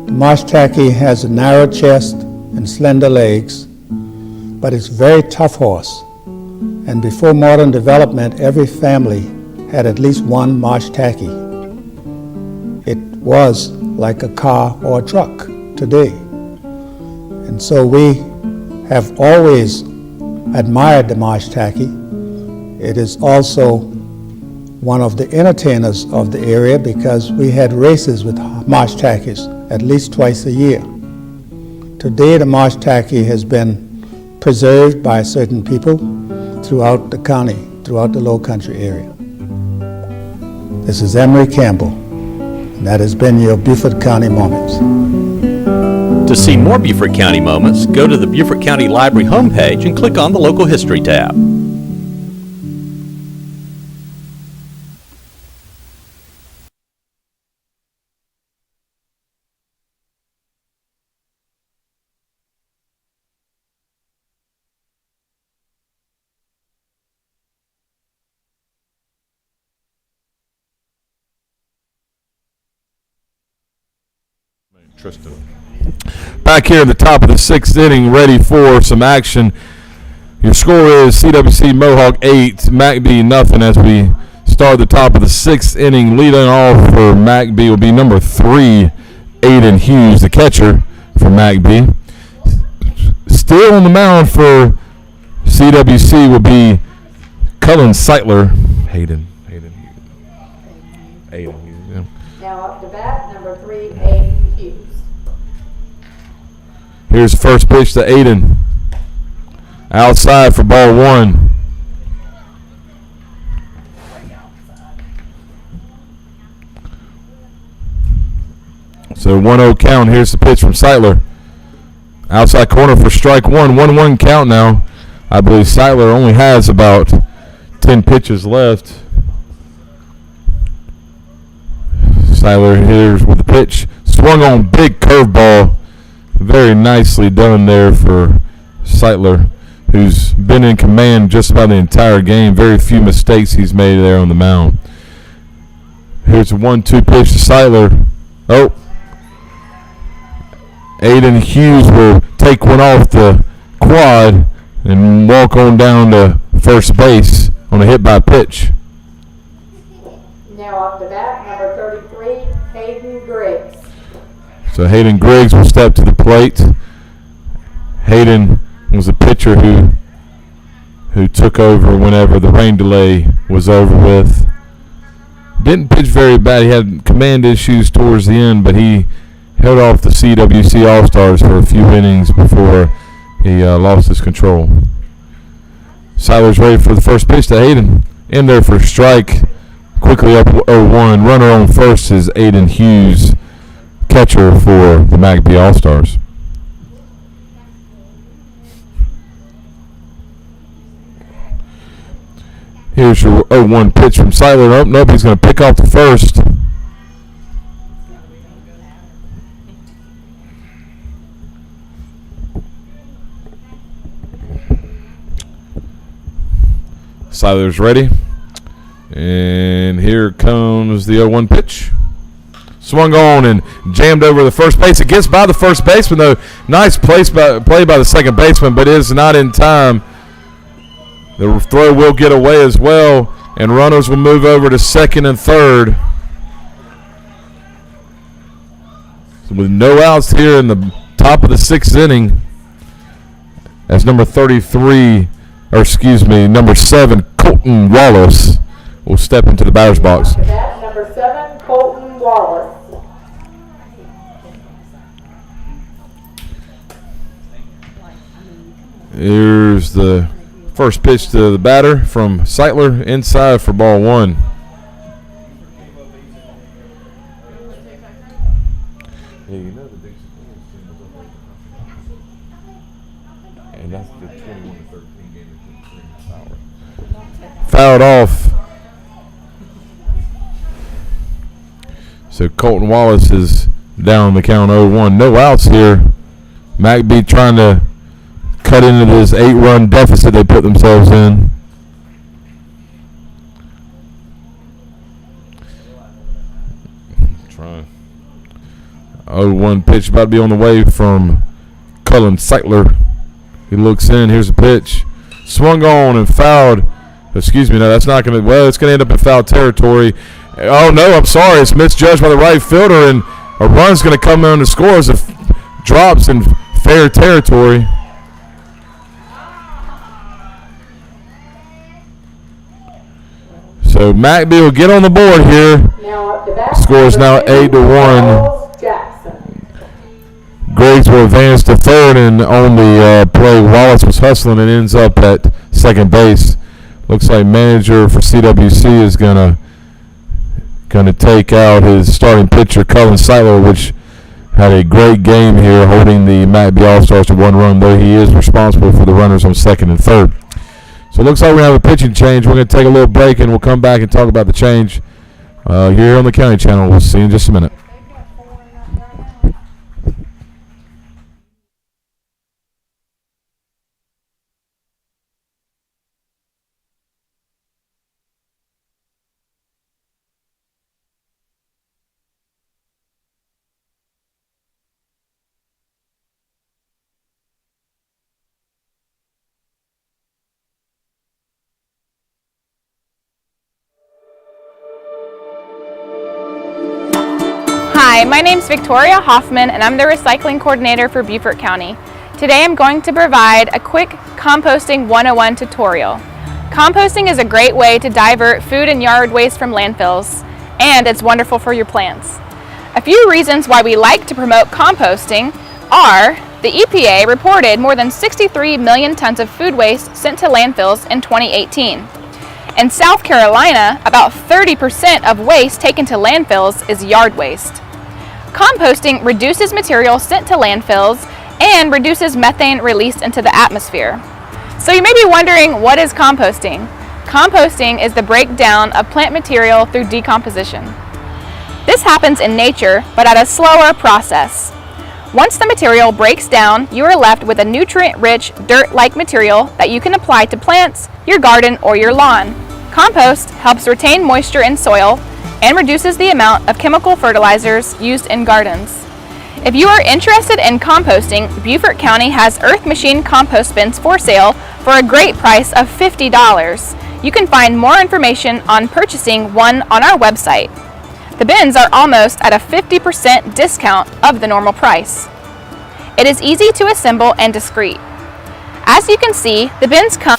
The marsh tackey has a narrow chest and slender legs, but it's a very tough horse. And before modern development, every family had at least one marsh tackey. It was like a car or a truck. today. And so we have always admired the marsh tackey. It is also one of the entertainers of the area because we had races with marsh tackies at least twice a year. Today the marsh tackey has been preserved by certain people throughout the county, throughout the Low Country area. This is Emery Campbell, and that has been your Beaufort County Moments. To see more Beaufort County Moments, go to the Beaufort County Library homepage and click on the Local History tab. Tristan. Back here at the top of the 6th inning, ready for some action. Your score is CWC Mohawk 8, McBee nothing as we start the top of the 6th inning. Leading off for McBee will be number 3, Aiden Hughes, the catcher for McBee. Still on the mound for CWC will be Cullen Seitler. Aiden Hughes. Yeah. Now up to bat, number 3, Aiden Hughes. Here's the first pitch to Aiden. Outside for ball 1. So 1-0 count. Here's the pitch from Seitler. Outside corner for strike 1. 1-1 count now. I believe Seitler only has about 10 pitches left. Seitler here's with the pitch. Swung on, big curveball. Very nicely done there for Seitler, who's been in command just about the entire game. Very few mistakes he's made there on the mound. Here's a 1-2 pitch to Seitler. Oh. Aiden Hughes will take one off the quad and walk on down to first base on a hit by pitch. Now up to bat, number 33, Hayden Griggs. So Hayden Griggs will step to the plate. Hayden was a pitcher who took over whenever the rain delay was over with. Didn't pitch very bad. He had command issues towards the end, but he held off the CWC All-Stars for a few innings before he lost his control. Seitler's ready for the first pitch to Hayden. In there for a strike. Quickly up 0-1. Runner on first is Aiden Hughes, catcher for the McBee All-Stars. Here's your 0-1 pitch from Seitler. Oh, nope, he's going to pick off the first. Seitler's ready. And here comes the 0-1 pitch. Swung on and jammed over the first base. It gets by the first baseman, though. Nice play by the second baseman, but is not in time. The throw will get away as well, and runners will move over to second and third. So with no outs here in the top of the 6th inning, as number 7, Colton Wallace will step into the batter's box. That number 7, Colton Wallace. Here's the first pitch to the batter from Seitler, inside for ball 1. And that's the 21-13 game. Fouled off. So Colton Wallace is down the count 0-1. No outs here. McBee trying to cut into this 8-run deficit they put themselves in. Trying. 0-1 pitch about to be on the way from Cullen Seitler. He looks in. Here's the pitch. Swung on and fouled. Excuse me. No, that's not going to. Well, it's going to end up in foul territory. Oh, no, I'm sorry. It's misjudged by the right fielder, and a run's going to come in to score as a drops in fair territory. So McBee will get on the board here. Now up to bat. Score is now 8-1. Charles Jackson. Griggs will advance to third, and on the play, Wallace was hustling and ends up at second base. Looks like manager for CWC is gonna take out his starting pitcher, Cullen Seidler, which had a great game here, holding the McBee All-Stars to 1 run, though he is responsible for the runners on second and third. So it looks like we have a pitching change. We're going to take a little break, and we'll come back and talk about the change here on the County Channel. We'll see you in just a minute. Hi, my name is Victoria Hoffman and I'm the recycling coordinator for Beaufort County. Today I'm going to provide a quick Composting 101 tutorial. Composting is a great way to divert food and yard waste from landfills, and it's wonderful for your plants. A few reasons why we like to promote composting are: the EPA reported more than 63 million tons of food waste sent to landfills in 2018. In South Carolina, about 30% of waste taken to landfills is yard waste. Composting reduces material sent to landfills and reduces methane released into the atmosphere. So you may be wondering, what is composting? Composting is the breakdown of plant material through decomposition. This happens in nature, but at a slower process. Once the material breaks down, you are left with a nutrient-rich, dirt-like material that you can apply to plants, your garden, or your lawn. Compost helps retain moisture in soil and reduces the amount of chemical fertilizers used in gardens. If you are interested in composting, Beaufort County has Earth Machine compost bins for sale for a great price of $50. You can find more information on purchasing one on our website. The bins are almost at a 50% discount of the normal price. It is easy to assemble and discreet. As you can see, the bins come.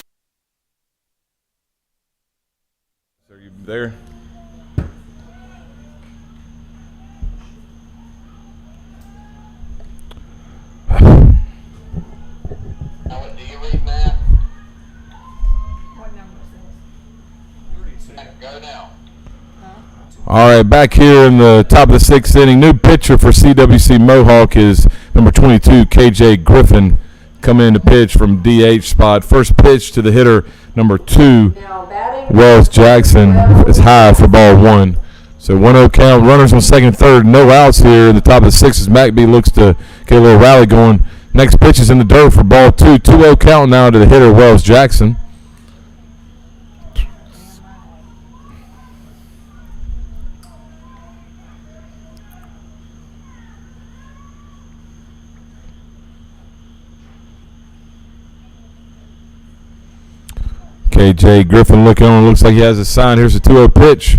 Are you there? Do you read that? What number is this? Go now. All right, back here in the top of the sixth inning, new pitcher for CWC Mohawk is number 22, KJ Griffin, coming in to pitch from DH spot. First pitch to the hitter, number 2, Now batting. Wells Jackson, is high for ball 1. So 1-0 count, runners on second, third, no outs here in the top of the sixth as McBee looks to get a little rally going. Next pitch is in the dirt for ball 2. 2-0 count now to the hitter, Wells Jackson. KJ Griffin looking on. Looks like he has a sign. Here's a 2-0 pitch.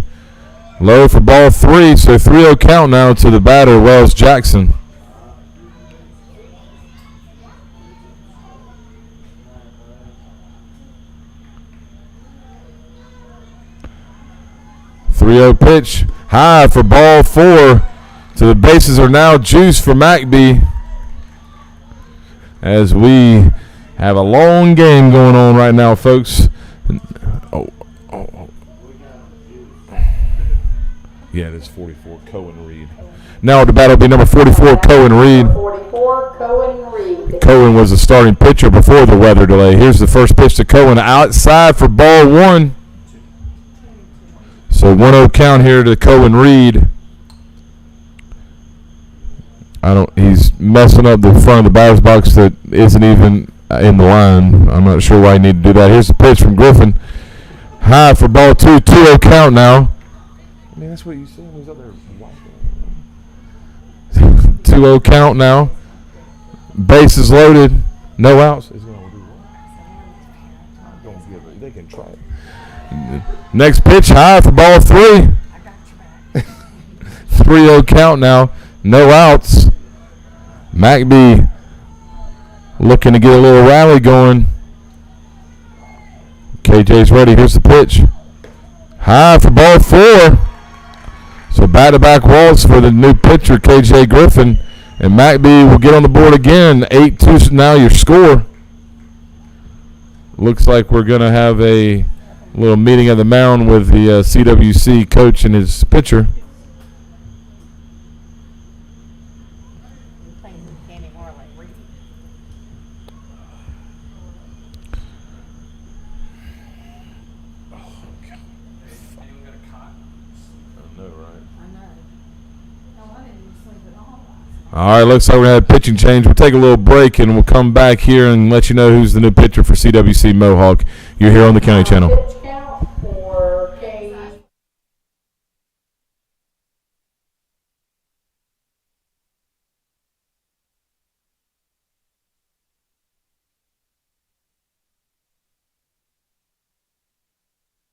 Low for ball 3. So 3-0 count now to the batter, Wells Jackson. Pitch high for ball 4. So the bases are now juiced for McBee as we have a long game going on right now, folks. Yeah, it is 44, Cohen Reed. Now the battle will be number 44, Cohen Reed. 44, Cohen Reed. Cohen was the starting pitcher before the weather delay. Here's the first pitch to Cohen, outside for ball 1. So 1-0 count here to Cohen Reed. He's messing up the front of the batter's box that isn't even in the line. I'm not sure why he needed to do that. Here's the pitch from Griffin. High for ball 2. 2-0 count now. I mean, that's what you see when he's up there. 2-0 count now. Bases loaded. No outs. He's going to do what? Don't give it. They can try it. Next pitch high for ball 3. 3-0 count now. No outs. McBee looking to get a little rally going. KJ's ready. Here's the pitch. High for ball 4. So back-to-back walks for the new pitcher, KJ Griffin. And McBee will get on the board again. 8-2 now your score. Looks like we're going to have a little meeting at the mound with the CWC coach and his pitcher. All right, looks like we're going to have a pitching change. We'll take a little break, and we'll come back here and let you know who's the new pitcher for CWC Mohawk. You're here on the County Channel. Pitch count for K.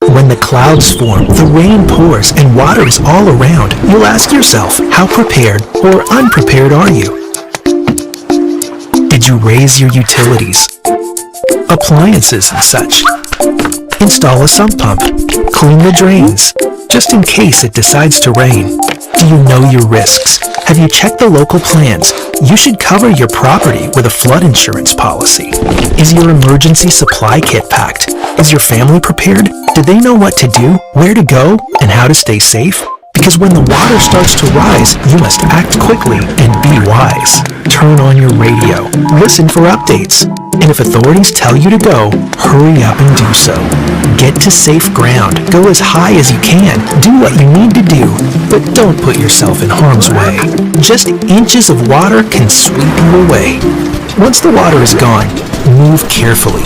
When the clouds form, the rain pours, and water is all around, you'll ask yourself, how prepared or unprepared are you? Did you raise your utilities, appliances and such? Install a sump pump, clean the drains, just in case it decides to rain. Do you know your risks? Have you checked the local plans? You should cover your property with a flood insurance policy. Is your emergency supply kit packed? Is your family prepared? Do they know what to do, where to go, and how to stay safe? Because when the water starts to rise, you must act quickly and be wise. Turn on your radio, listen for updates, and if authorities tell you to go, hurry up and do so. Get to safe ground, go as high as you can, do what you need to do, but don't put yourself in harm's way. Just inches of water can sweep you away. Once the water is gone, move carefully.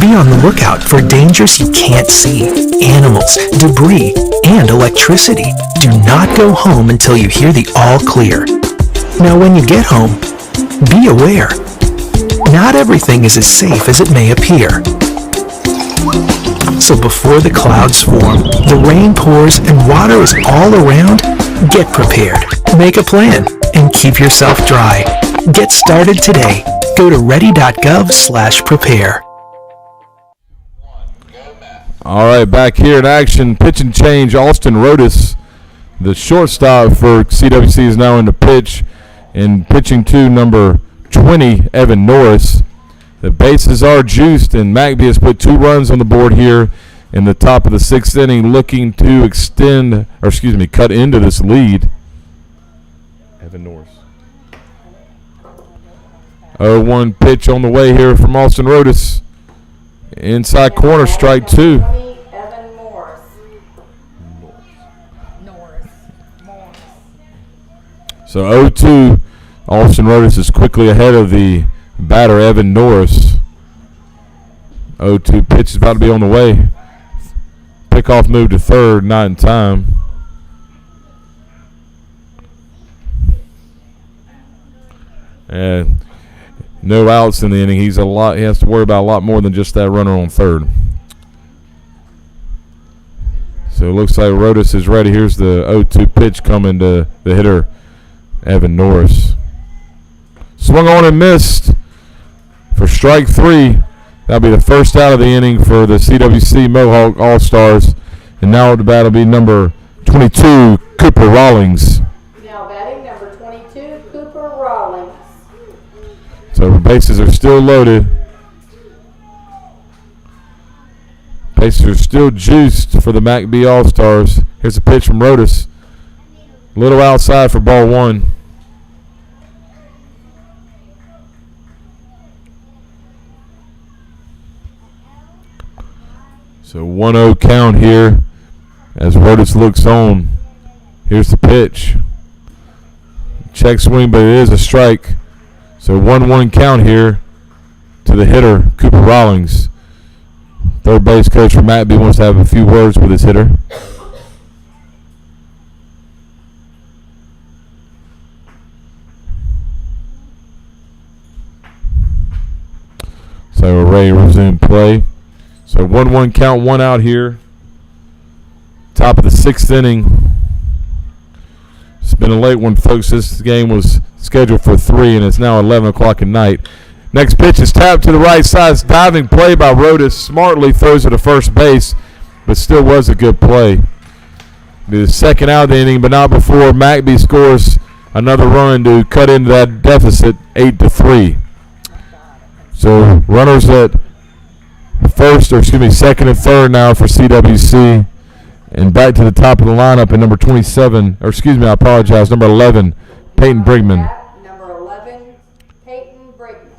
Be on the lookout for dangers you can't see, animals, debris, and electricity. Do not go home until you hear the all clear. Now when you get home, be aware. Not everything is as safe as it may appear. So before the clouds form, the rain pours, and water is all around, get prepared. Make a plan and keep yourself dry. Get started today. Go to ready.gov/prepare. All right, back here in action, pitch and change. Austin Rodas, the shortstop for CWC, is now in the pitch. And pitching to number 20, Evan Norris. The bases are juiced, and McBee has put 2 runs on the board here in the top of the 6th inning, looking to cut into this lead. Evan Norris. 0-1 pitch on the way here from Austin Rodas. Inside corner, strike 2. Evan Morris. So 0-2. Austin Rodas is quickly ahead of the batter, Evan Norris. 0-2 pitch is about to be on the way. Pickoff move to third, not in time. And no outs in the inning. He has to worry about a lot more than just that runner on third. So it looks like Rodas is ready. Here's the 0-2 pitch coming to the hitter, Evan Norris. Swung on and missed for strike 3. That'll be the first out of the inning for the CWC Mohawk All-Stars. And now at the bat will be number 22, Cooper Rawlings. Now batting number 22, Cooper Rawlings. So the bases are still loaded. Bases are still juiced for the McBee All-Stars. Here's a pitch from Rodas. A little outside for ball 1. So 1-0 count here as Rodas looks on. Here's the pitch. Check swing, but it is a strike. So 1-1 count here to the hitter, Cooper Rawlings. Third base coach for McBee wants to have a few words with his hitter. So we're ready to resume play. So 1-1 count, 1 out here. Top of the 6th inning. It's been a late one, folks. This game was scheduled for 3, and it's now 11 o'clock at night. Next pitch is tapped to the right side. It's diving play by Rodas. Smartly throws it to first base, but still was a good play. The second out of the inning, but not before McBee scores another run to cut into that deficit 8-3. So runners at second and third now for CWC. And back to the top of the lineup at number 11, Peyton Brigman. Number 11, Peyton Brigman.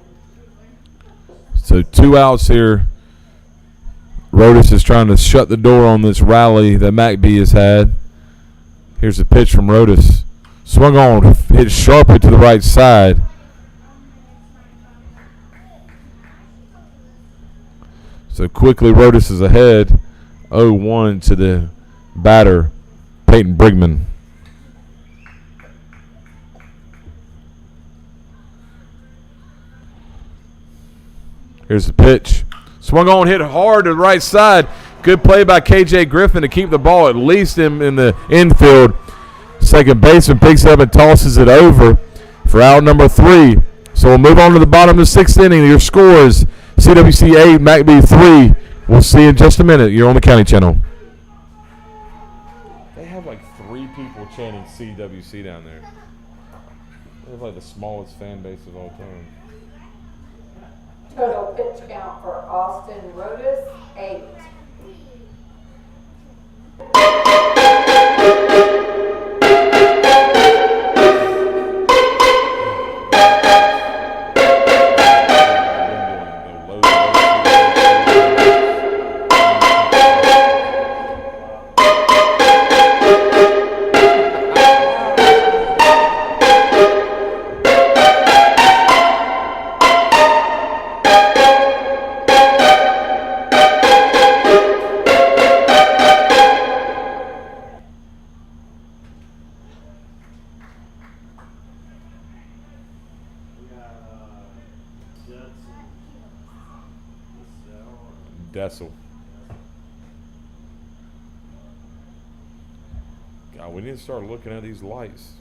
So 2 outs here. Rodas is trying to shut the door on this rally that McBee has had. Here's the pitch from Rodas. Swung on, hit sharply to the right side. So quickly Rodas is ahead. 0-1 to the batter, Peyton Brigman. Here's the pitch. Swung on, hit hard to the right side. Good play by K.J. Griffin to keep the ball at least in the infield. Second baseman picks it up and tosses it over for out number 3. So we'll move on to the bottom of the 6th inning. Your scores, CWC 8, McBee 3. We'll see in just a minute. You're on the County Channel. They have like 3 people chanting CWC down there. They have like the smallest fan base of all time. Total pitch count for Austin Rodas, 8. Dessel. God, we need to start looking at these lights.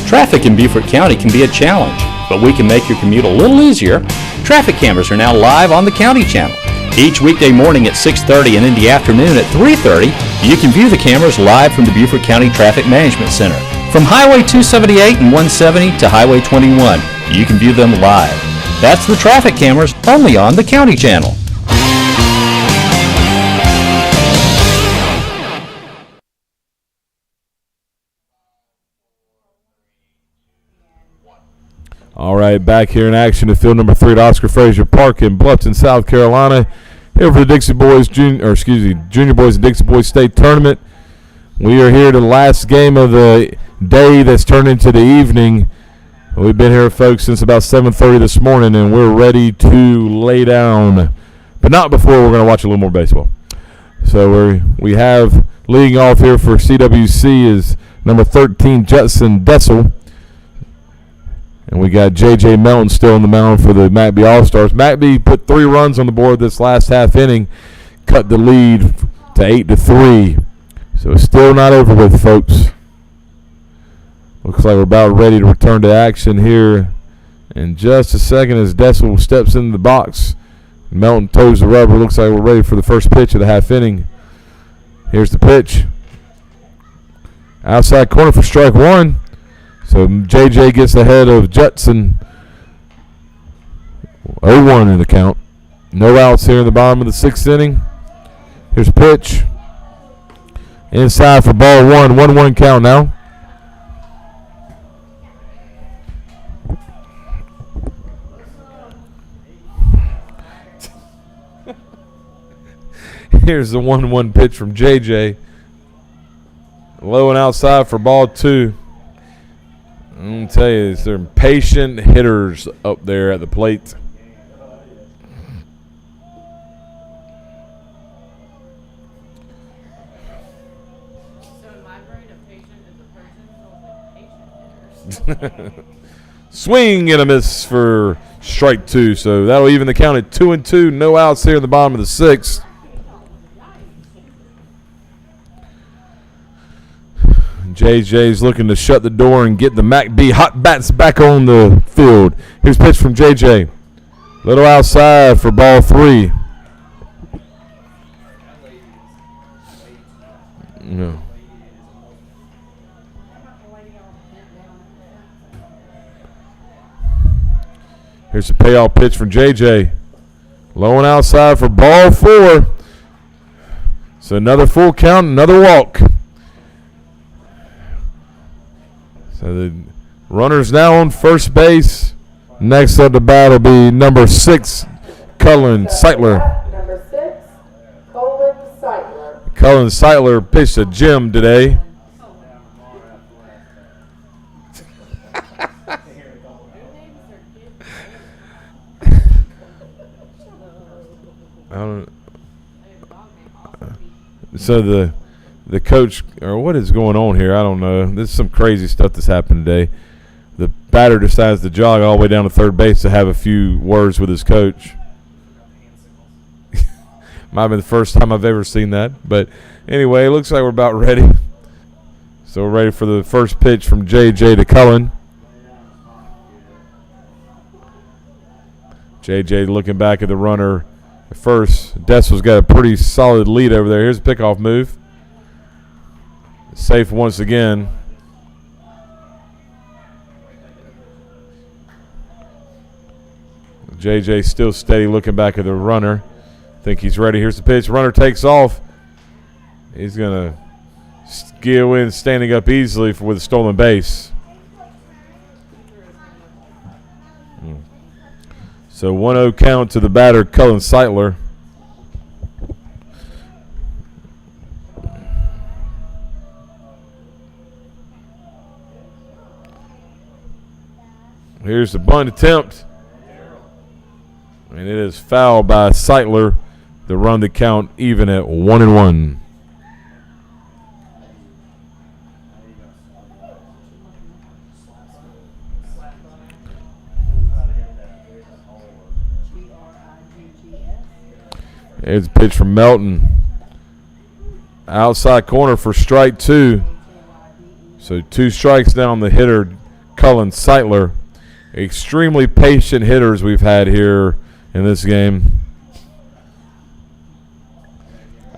Traffic in Beaufort County can be a challenge, but we can make your commute a little easier. Traffic cameras are now live on the County Channel. Each weekday morning at 6:30 and in the afternoon at 3:30, you can view the cameras live from the Beaufort County Traffic Management Center. From Highway 278 and 170 to Highway 21, you can view them live. That's the traffic cameras only on the County Channel. All right, back here in action at field number 3 at Oscar Frazier Park in Bluffton, South Carolina. Here for the Dixie Boys, Junior Boys and Dixie Boys State Tournament. We are here to the last game of the day that's turned into the evening. We've been here, folks, since about 7:30 this morning, and we're ready to lay down. But not before we're going to watch a little more baseball. So we have leading off here for CWC is number 13, Judson Dessel. And we got J.J. Melton still on the mound for the McBee All-Stars. McBee put 3 runs on the board this last half inning, cut the lead to 8-3. So it's still not over with, folks. Looks like we're about ready to return to action here in just a second as Dessel steps into the box. Melton toes the rubber. Looks like we're ready for the first pitch of the half inning. Here's the pitch. Outside corner for strike 1. So JJ gets ahead of Judson. 0-1 in the count. No outs here in the bottom of the 6th inning. Here's a pitch. Inside for ball 1. 1-1 count now. Here's the 1-1 pitch from JJ. Low and outside for ball 2. I'm going to tell you, they're impatient hitters up there at the plate. So in my brain, a patient is a person, so patient hitters. Swing and a miss for strike 2. So that'll even the count at 2-2. No outs here in the bottom of the 6th. JJ's looking to shut the door and get the McBee hot bats back on the field. Here's pitch from JJ. Little outside for ball 3. No. Here's a payoff pitch from JJ. Low and outside for ball 4. So another full count, another walk. So the runner's now on first base. Next up the bat will be number 6, Cullen Seitler. Number 6, Colin Seitler. Cullen Seitler pitched a gem today. So the coach, or what is going on here? I don't know. This is some crazy stuff that's happened today. The batter decides to jog all the way down to third base to have a few words with his coach. Might have been the first time I've ever seen that. But anyway, it looks like we're about ready. So we're ready for the first pitch from JJ to Cullen. JJ looking back at the runner at first. Dessel's got a pretty solid lead over there. Here's a pickoff move. Safe once again. JJ still steady looking back at the runner. Think he's ready. Here's the pitch. Runner takes off. He's going to go in standing up easily with a stolen base. So 1-0 count to the batter, Cullen Seitler. Here's the bunt attempt. And it is fouled by Seitler to run the count even at 1-1. Here's a pitch from Melton. Outside corner for strike 2. So 2 strikes down the hitter, Cullen Seitler. Extremely patient hitters we've had here in this game.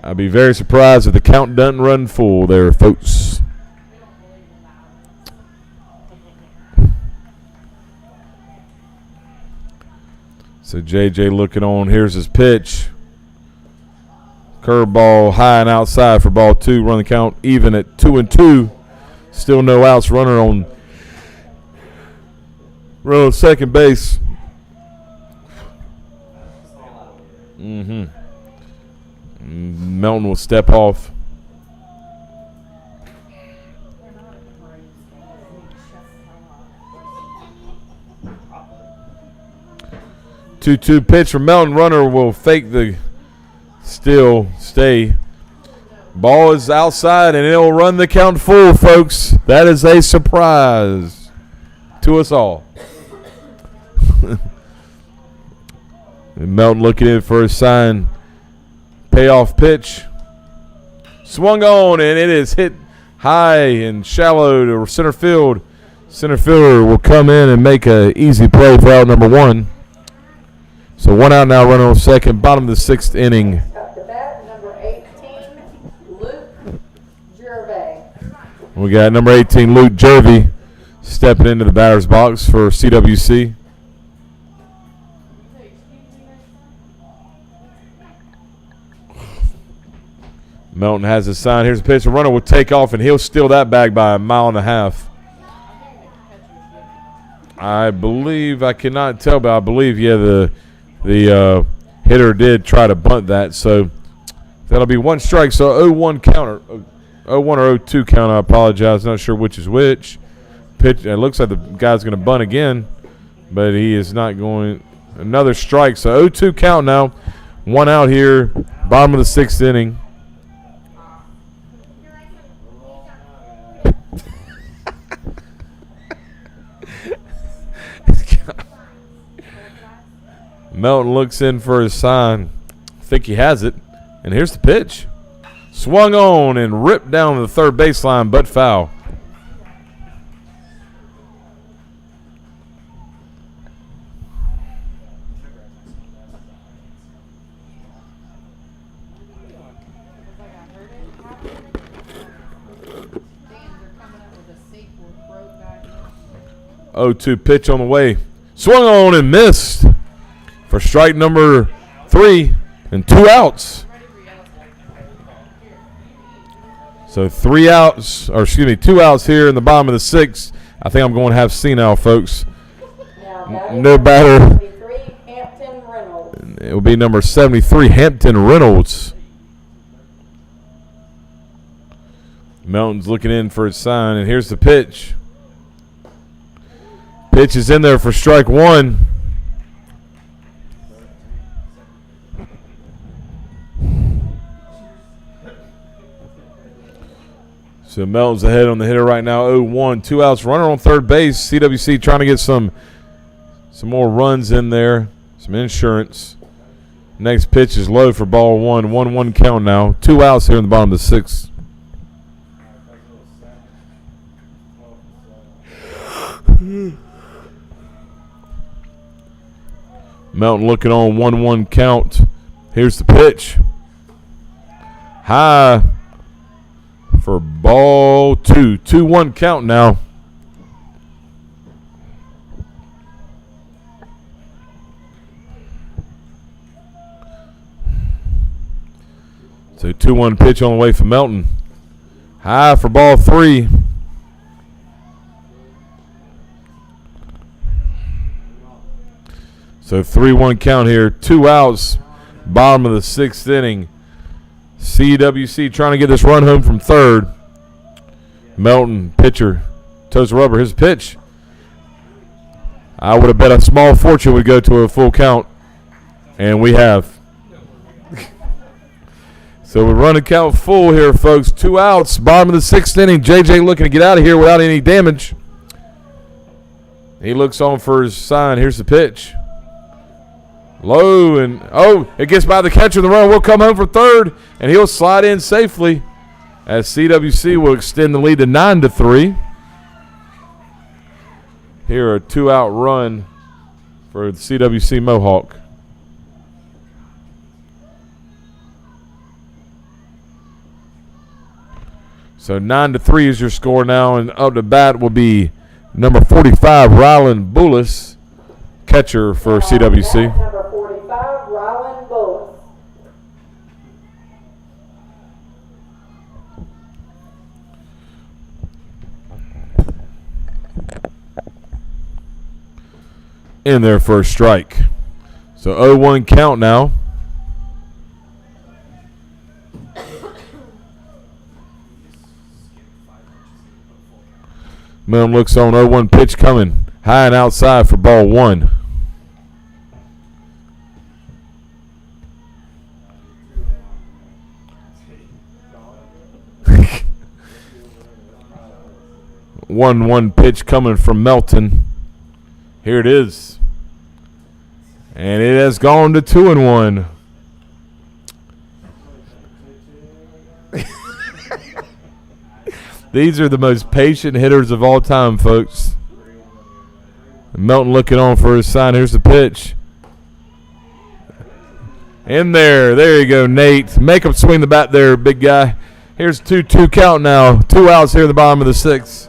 I'd be very surprised if the count doesn't run full there, folks. So JJ looking on. Here's his pitch. Curveball high and outside for ball 2. Run the count even at 2-2. Still no outs. Runner on second base. Melton will step off. Two pitch from Melton. Runner will fake the steal, stay. Ball is outside and it'll run the count full, folks. That is a surprise to us all. Melton looking in for a sign. Payoff pitch. Swung on, and it is hit high and shallow to center field. Center fielder will come in and make an easy play for out number 1. So 1 out now, runner on second, bottom of the 6th inning. Up the bat, number 18, Luke Gervais. We got number 18, Luke Gervais, stepping into the batter's box for CWC. Melton has his sign. Here's a pitch. The runner will take off, and he'll steal that bag by 1.5 miles. I believe, I cannot tell, but I believe, yeah, the hitter did try to bunt that. So that'll be 1 strike. So 0-1 counter, 0-1 or 0-2 count. I apologize. Not sure which is which. Pitch. It looks like the guy's going to bunt again, but he is not going. Another strike. So 0-2 count now. 1 out here. Bottom of the 6th inning. Melton looks in for his sign. I think he has it. And here's the pitch. Swung on and ripped down the third baseline, but foul. 0-2 pitch on the way. Swung on and missed for strike number 3 and 2 outs. So 2 outs here in the bottom of the 6th. I think I'm going to have senile, folks. No batter. It will be number 73, Hampton Reynolds. Melton's looking in for his sign, and here's the pitch. Pitch is in there for strike 1. So Melton's ahead on the hitter right now, 0-1. 2 outs, runner on third base. CWC trying to get some more runs in there, some insurance. Next pitch is low for ball 1. 1-1 count now. 2 outs here in the bottom of the 6th. Melton looking on, 1-1 count. Here's the pitch. High for ball 2. 2-1 count now. So 2-1 pitch on the way for Melton. High for ball 3. So 3-1 count here. 2 outs. Bottom of the 6th inning. CWC trying to get this run home from third. Melton, pitcher, toes the rubber. His pitch. I would have bet a small fortune would go to a full count. And we have. So we're running count full here, folks. 2 outs. Bottom of the 6th inning. JJ looking to get out of here without any damage. He looks on for his sign. Here's the pitch. Low and it gets by the catcher. The run will come home for third, and he'll slide in safely as CWC will extend the lead to 9-3. Here a 2-out run for the CWC Mohawk. So 9-3 is your score now, and up to bat will be number 45, Rylan Bullis, catcher for CWC. Number 45, Rylan Bullis. In there for a strike. So 0-1 count now. Milne looks on, 0-1 pitch coming. High and outside for ball 1. One pitch coming from Melton. Here it is. And it has gone to 2-1. These are the most patient hitters of all time, folks. Melton looking on for his sign. Here's the pitch. In there. There you go, Nate. Make him swing the bat there, big guy. Here's 2-2 count now. 2 outs here at the bottom of the 6th.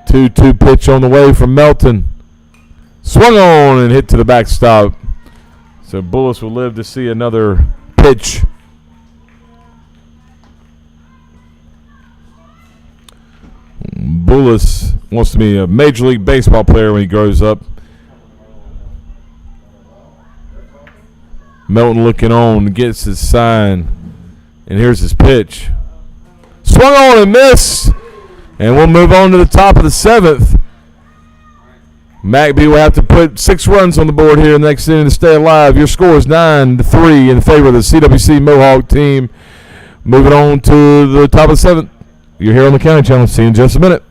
2-2 pitch on the way from Melton. Swung on and hit to the backstop. So Bullis will live to see another pitch. Bullis wants to be a Major League Baseball player when he grows up. Melton looking on, gets his sign, and here's his pitch. Swung on and missed, and we'll move on to the top of the 7th. McBee will have to put 6 runs on the board here in the next inning to stay alive. Your score is 9-3 in favor of the CWC Mohawk team. Moving on to the top of the 7th. You're here on the County Channel. See you in just a minute.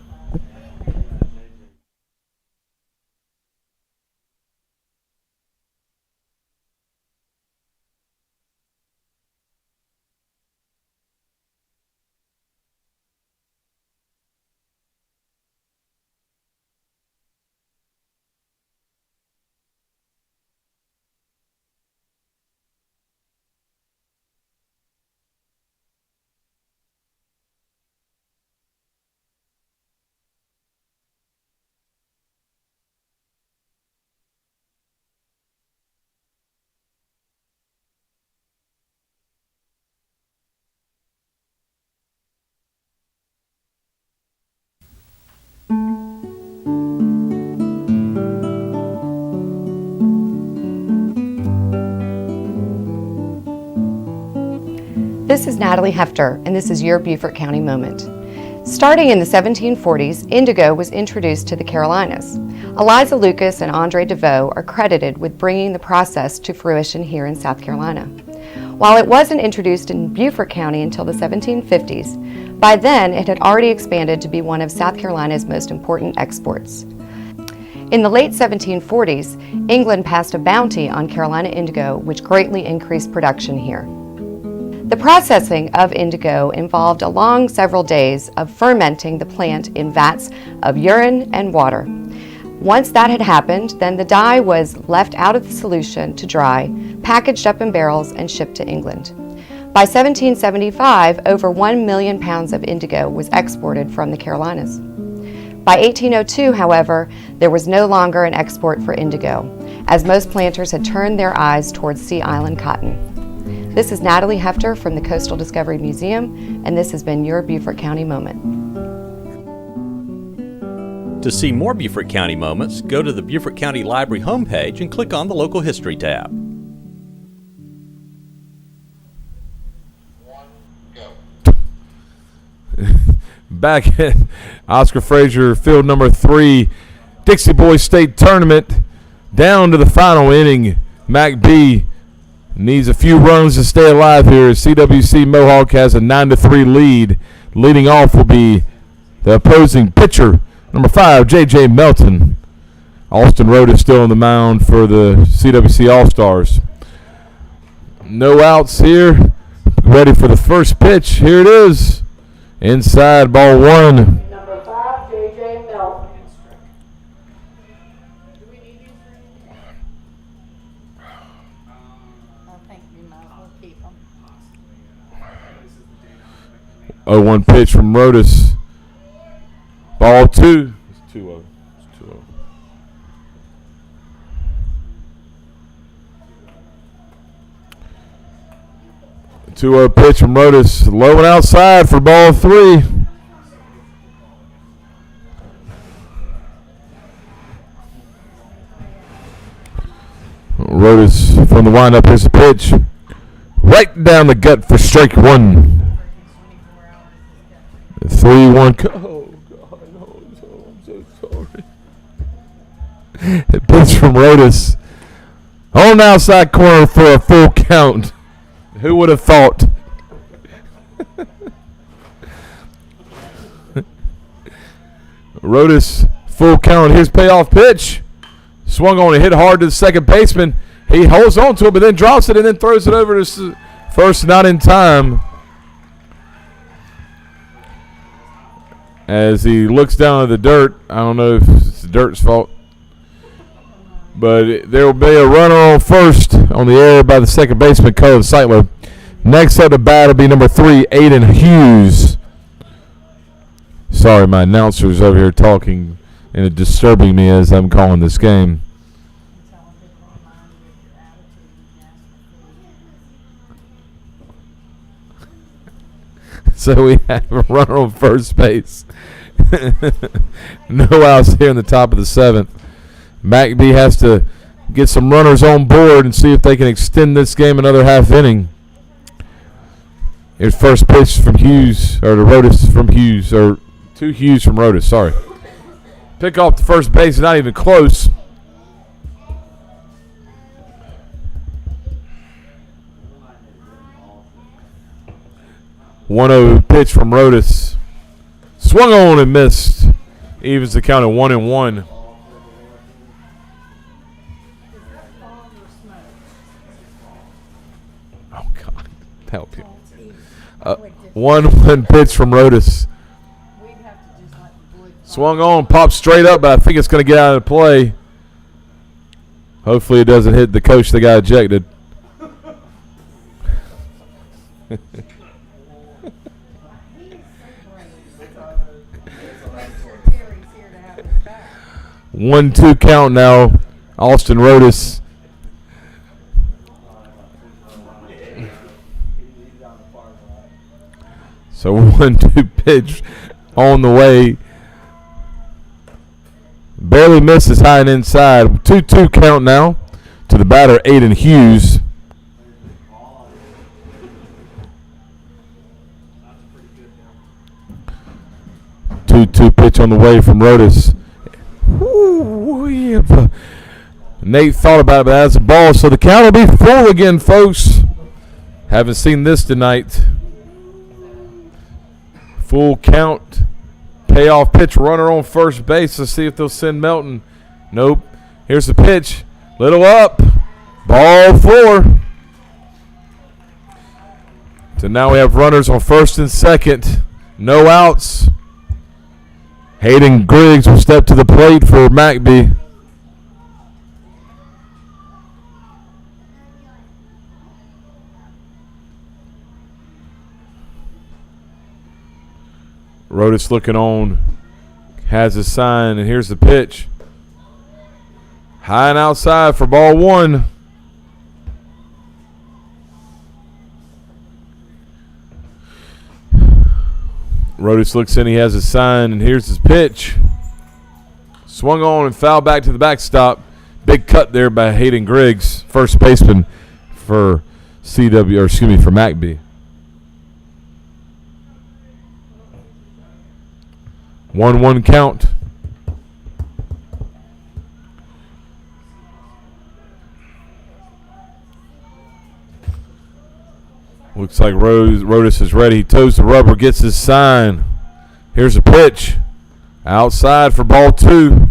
This is Natalie Hefter, and this is your Beaufort County Moment. Starting in the 1740s, indigo was introduced to the Carolinas. Eliza Lucas and Andre DeVoe are credited with bringing the process to fruition here in South Carolina. While it wasn't introduced in Beaufort County until the 1750s, by then it had already expanded to be one of South Carolina's most important exports. In the late 1740s, England passed a bounty on Carolina indigo, which greatly increased production here. The processing of indigo involved a long several days of fermenting the plant in vats of urine and water. Once that had happened, then the dye was left out of the solution to dry, packaged up in barrels, and shipped to England. By 1775, over 1 million pounds of indigo was exported from the Carolinas. By 1802, however, there was no longer an export for indigo, as most planters had turned their eyes towards Sea Island cotton. This is Natalie Hefter from the Coastal Discovery Museum, and this has been your Beaufort County Moment. To see more Beaufort County moments, go to the Beaufort County Library homepage and click on the Local History tab. Back at Oscar Frazier, field number 3, Dixie Boys State Tournament, down to the final inning. McBee needs a few runs to stay alive here as CWC Mohawk has a 9-3 lead. Leading off will be the opposing pitcher, number 5, J.J. Melton. Austin Road is still on the mound for the CWC All-Stars. No outs here. Ready for the first pitch. Here it is. Inside, ball 1. Number 5, J.J. Melton. I think you might as well keep them. 0-1 pitch from Rodas. Ball 2. It's 2-0. It's 2-0. A 2-0 pitch from Rodas. Low and outside for ball 3. Rodas from the windup. Here's a pitch. Right down the gut for strike 1. 3-1. Oh, God, no. I'm so sorry. A pitch from Rodas. On the outside corner for a full count. Who would have thought? Rodas, full count. Here's payoff pitch. Swung on and hit hard to the second baseman. He holds on to it, but then drops it and then throws it over to first, not in time. As he looks down at the dirt, I don't know if it's the dirt's fault, but there will be a runner on first on the air by the second baseman, Cullen Seitler. Next up to bat will be number 3, Aiden Hughes. Sorry, my announcer's over here talking and it disturbing me as I'm calling this game. So we have a runner on first base. No outs here in the top of the 7th. McBee has to get some runners on board and see if they can extend this game another half inning. Here's first pitch from Hughes, or to Rodas from Hughes, or to Hughes from Rodas, sorry. Pick off the first base, not even close. .1-0 pitch from Rodas. Swung on and missed. Evens the count at 1-1. Oh, God. Help you. 1-1 pitch from Rodas. Swung on, popped straight up, but I think it's going to get out of play. Hopefully it doesn't hit the coach that got ejected. One-two count now. Austin Rodas. So 1-2 pitch on the way. Barely misses high and inside. 2-2 count now to the batter, Aiden Hughes. 2-2 pitch on the way from Rodas. Ooh, yeah. Nate thought about it, but that's a ball. So the count will be full again, folks. Haven't seen this tonight. Full count. Payoff pitch, runner on first base. Let's see if they'll send Melton. Nope. Here's the pitch. Little up. Ball 4. So now we have runners on first and second. No outs. Hayden Griggs will step to the plate for McBee. Rodas looking on, has a sign, and here's the pitch. High and outside for ball 1. Rodas looks in, he has a sign, and here's his pitch. Swung on and fouled back to the backstop. Big cut there by Hayden Griggs, first baseman for for McBee. 1-1 count. Looks like Rodas is ready. He toes the rubber, gets his sign. Here's a pitch. Outside for ball 2.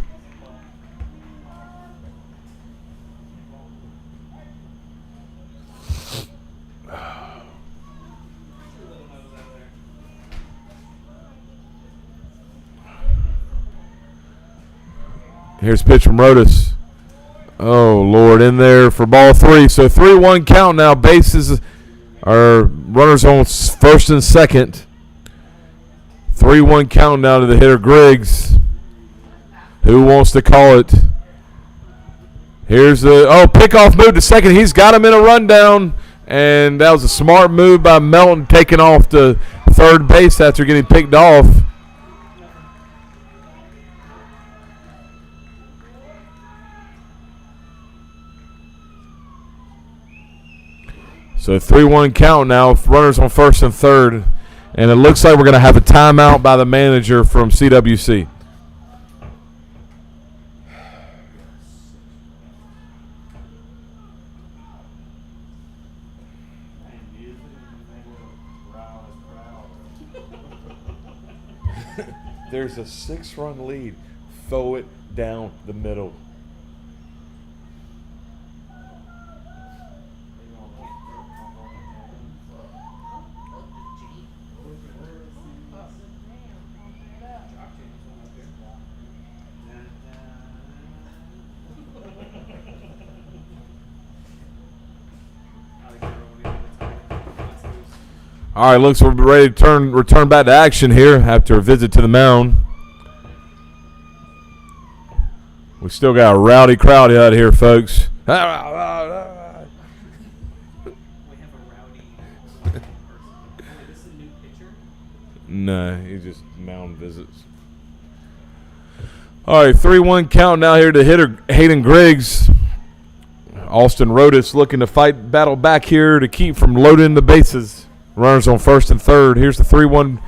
Here's a pitch from Rodas. Oh, Lord, in there for ball 3. So 3-1 count now. Bases are runners on first and second. 3-1 count now to the hitter Griggs. Who wants to call it? Here's the pickoff move to second. He's got him in a rundown, and that was a smart move by Melton, taking off to third base after getting picked off. So 3-1 count now, runners on first and third. And it looks like we're going to have a timeout by the manager from CWC. There's a 6-run lead. Throw it down the middle. All right, looks like we're ready to return back to action here after a visit to the mound. We still got a rowdy crowd out here, folks. We have a rowdy person. Is this a new pitcher? No, he's just mound visits. All right, 3-1 count now here to hitter Hayden Griggs. Austin Rodas looking to battle back here to keep from loading the bases. Runners on first and third. Here's the 3-1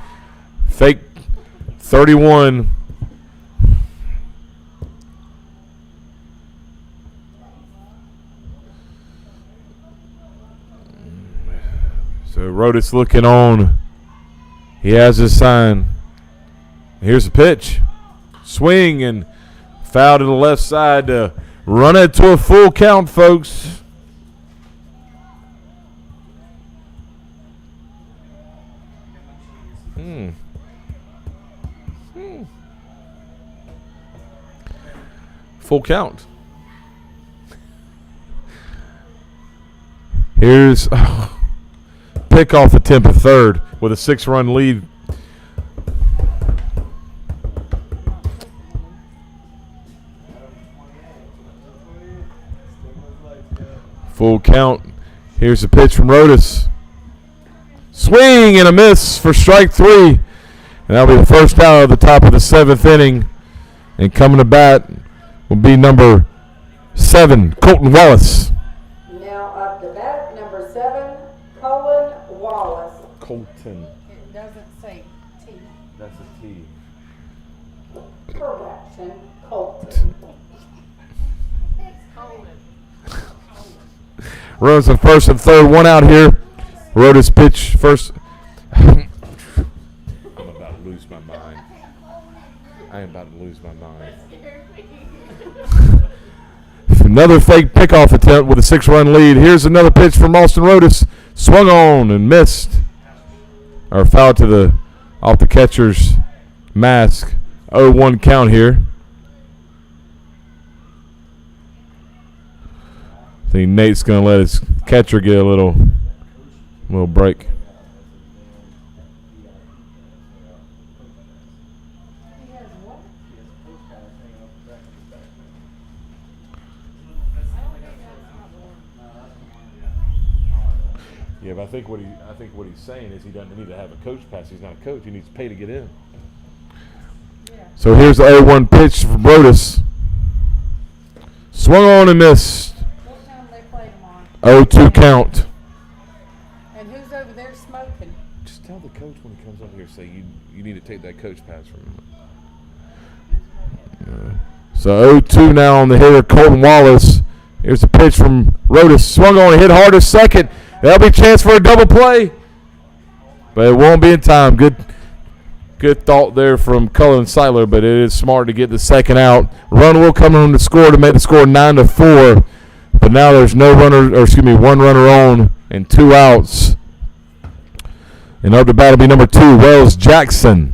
fake 31. So Rodas looking on. He has his sign. Here's the pitch. Swing and foul to the left side to run it to a full count, folks. Full count. Here's pickoff attempt at third with a 6-run lead. Full count. Here's a pitch from Rodas. Swing and a miss for strike 3. And that'll be the first out of the top of the 7th inning. And coming to bat will be number 7, Colton Wallace. Now up to bat, number 7, Colin Wallace. Colton. It doesn't say T. That's a T. Correction, Colton. Runs in first and third, one out here. Rodas pitch first. I'm about to lose my mind. I am about to lose my mind. Another fake pickoff attempt with a 6-run lead. Here's another pitch from Austin Rodas. Swung on and missed. Or fouled to the off the catcher's mask. 0-1 count here. I think Nate's going to let his catcher get a little break. Yeah, but I think what he's saying is he doesn't need to have a coach pass. He's not a coach. He needs to pay to get in. So here's the 0-1 pitch from Rodas. Swung on and missed. What time they play tomorrow? 0-2 count. And who's over there smoking? Just tell the coach when he comes up here, say you need to take that coach pass from him. So 0-2 now on the hitter, Colton Wallace. Here's the pitch from Rodas. Swung on and hit hard to second. There'll be a chance for a double play, but it won't be in time. Good thought there from Cullen Seidler, but it is smart to get the second out. Run will come on the score to make the score 9-4, but now there's one runner on and 2 outs. And up to bat will be number 2, Wells Jackson.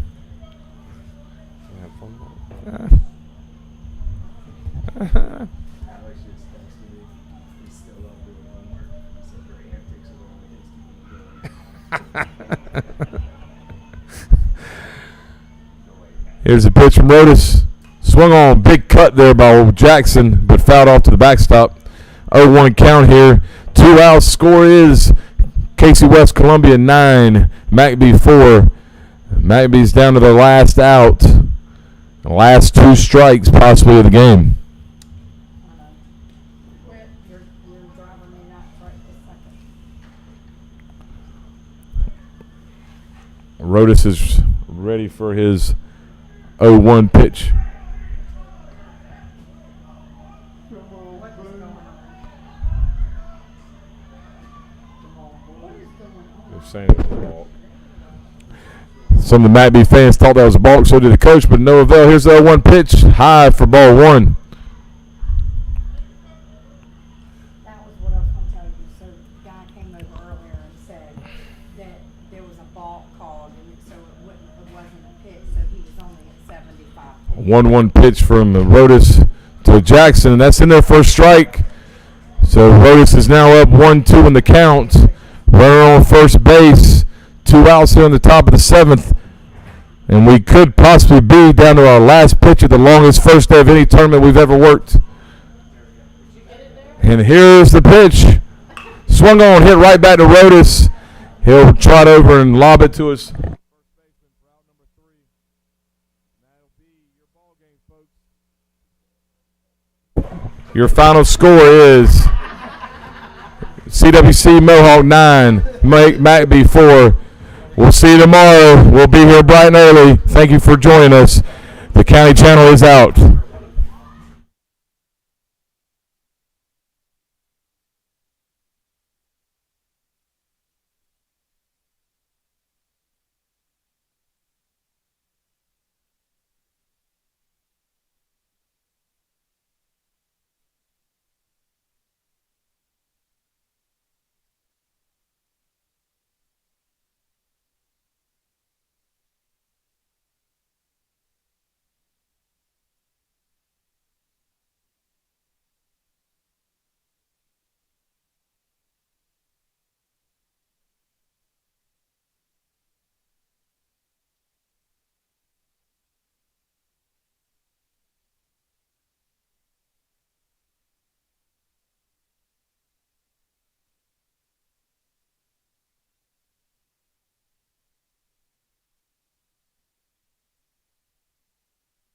Here's a pitch from Rodas. Swung on, big cut there by Jackson, but fouled off to the backstop. 0-1 count here. 2 outs. Score is Casey West Columbia 9, McBee 4. McBee's down to their last out. The last 2 strikes possibly of the game. Rodas is ready for his 0-1 pitch. They're saying it's a balk. Some of the McBee fans thought that was a balk, so did the coach, but no avail. Here's the 0-1 pitch, high for ball 1. That was what I was going to tell you. So the guy came over earlier and said that there was a balk called, and so it wasn't a pitch, so he was only at 75. 1-1 pitch from Rodas to Jackson, and that's in their first strike. So Rodas is now up 1-2 in the count. Runner on first base. 2 outs here in the top of the 7th. And we could possibly be down to our last pitch of the longest first day of any tournament we've ever worked. And here's the pitch. Swung on, hit right back to Rodas. He'll trot over and lob it to us. Your final score is CWC Mohawk 9, McBee 4. We'll see you tomorrow. We'll be here bright and early. Thank you for joining us. The County Channel is out.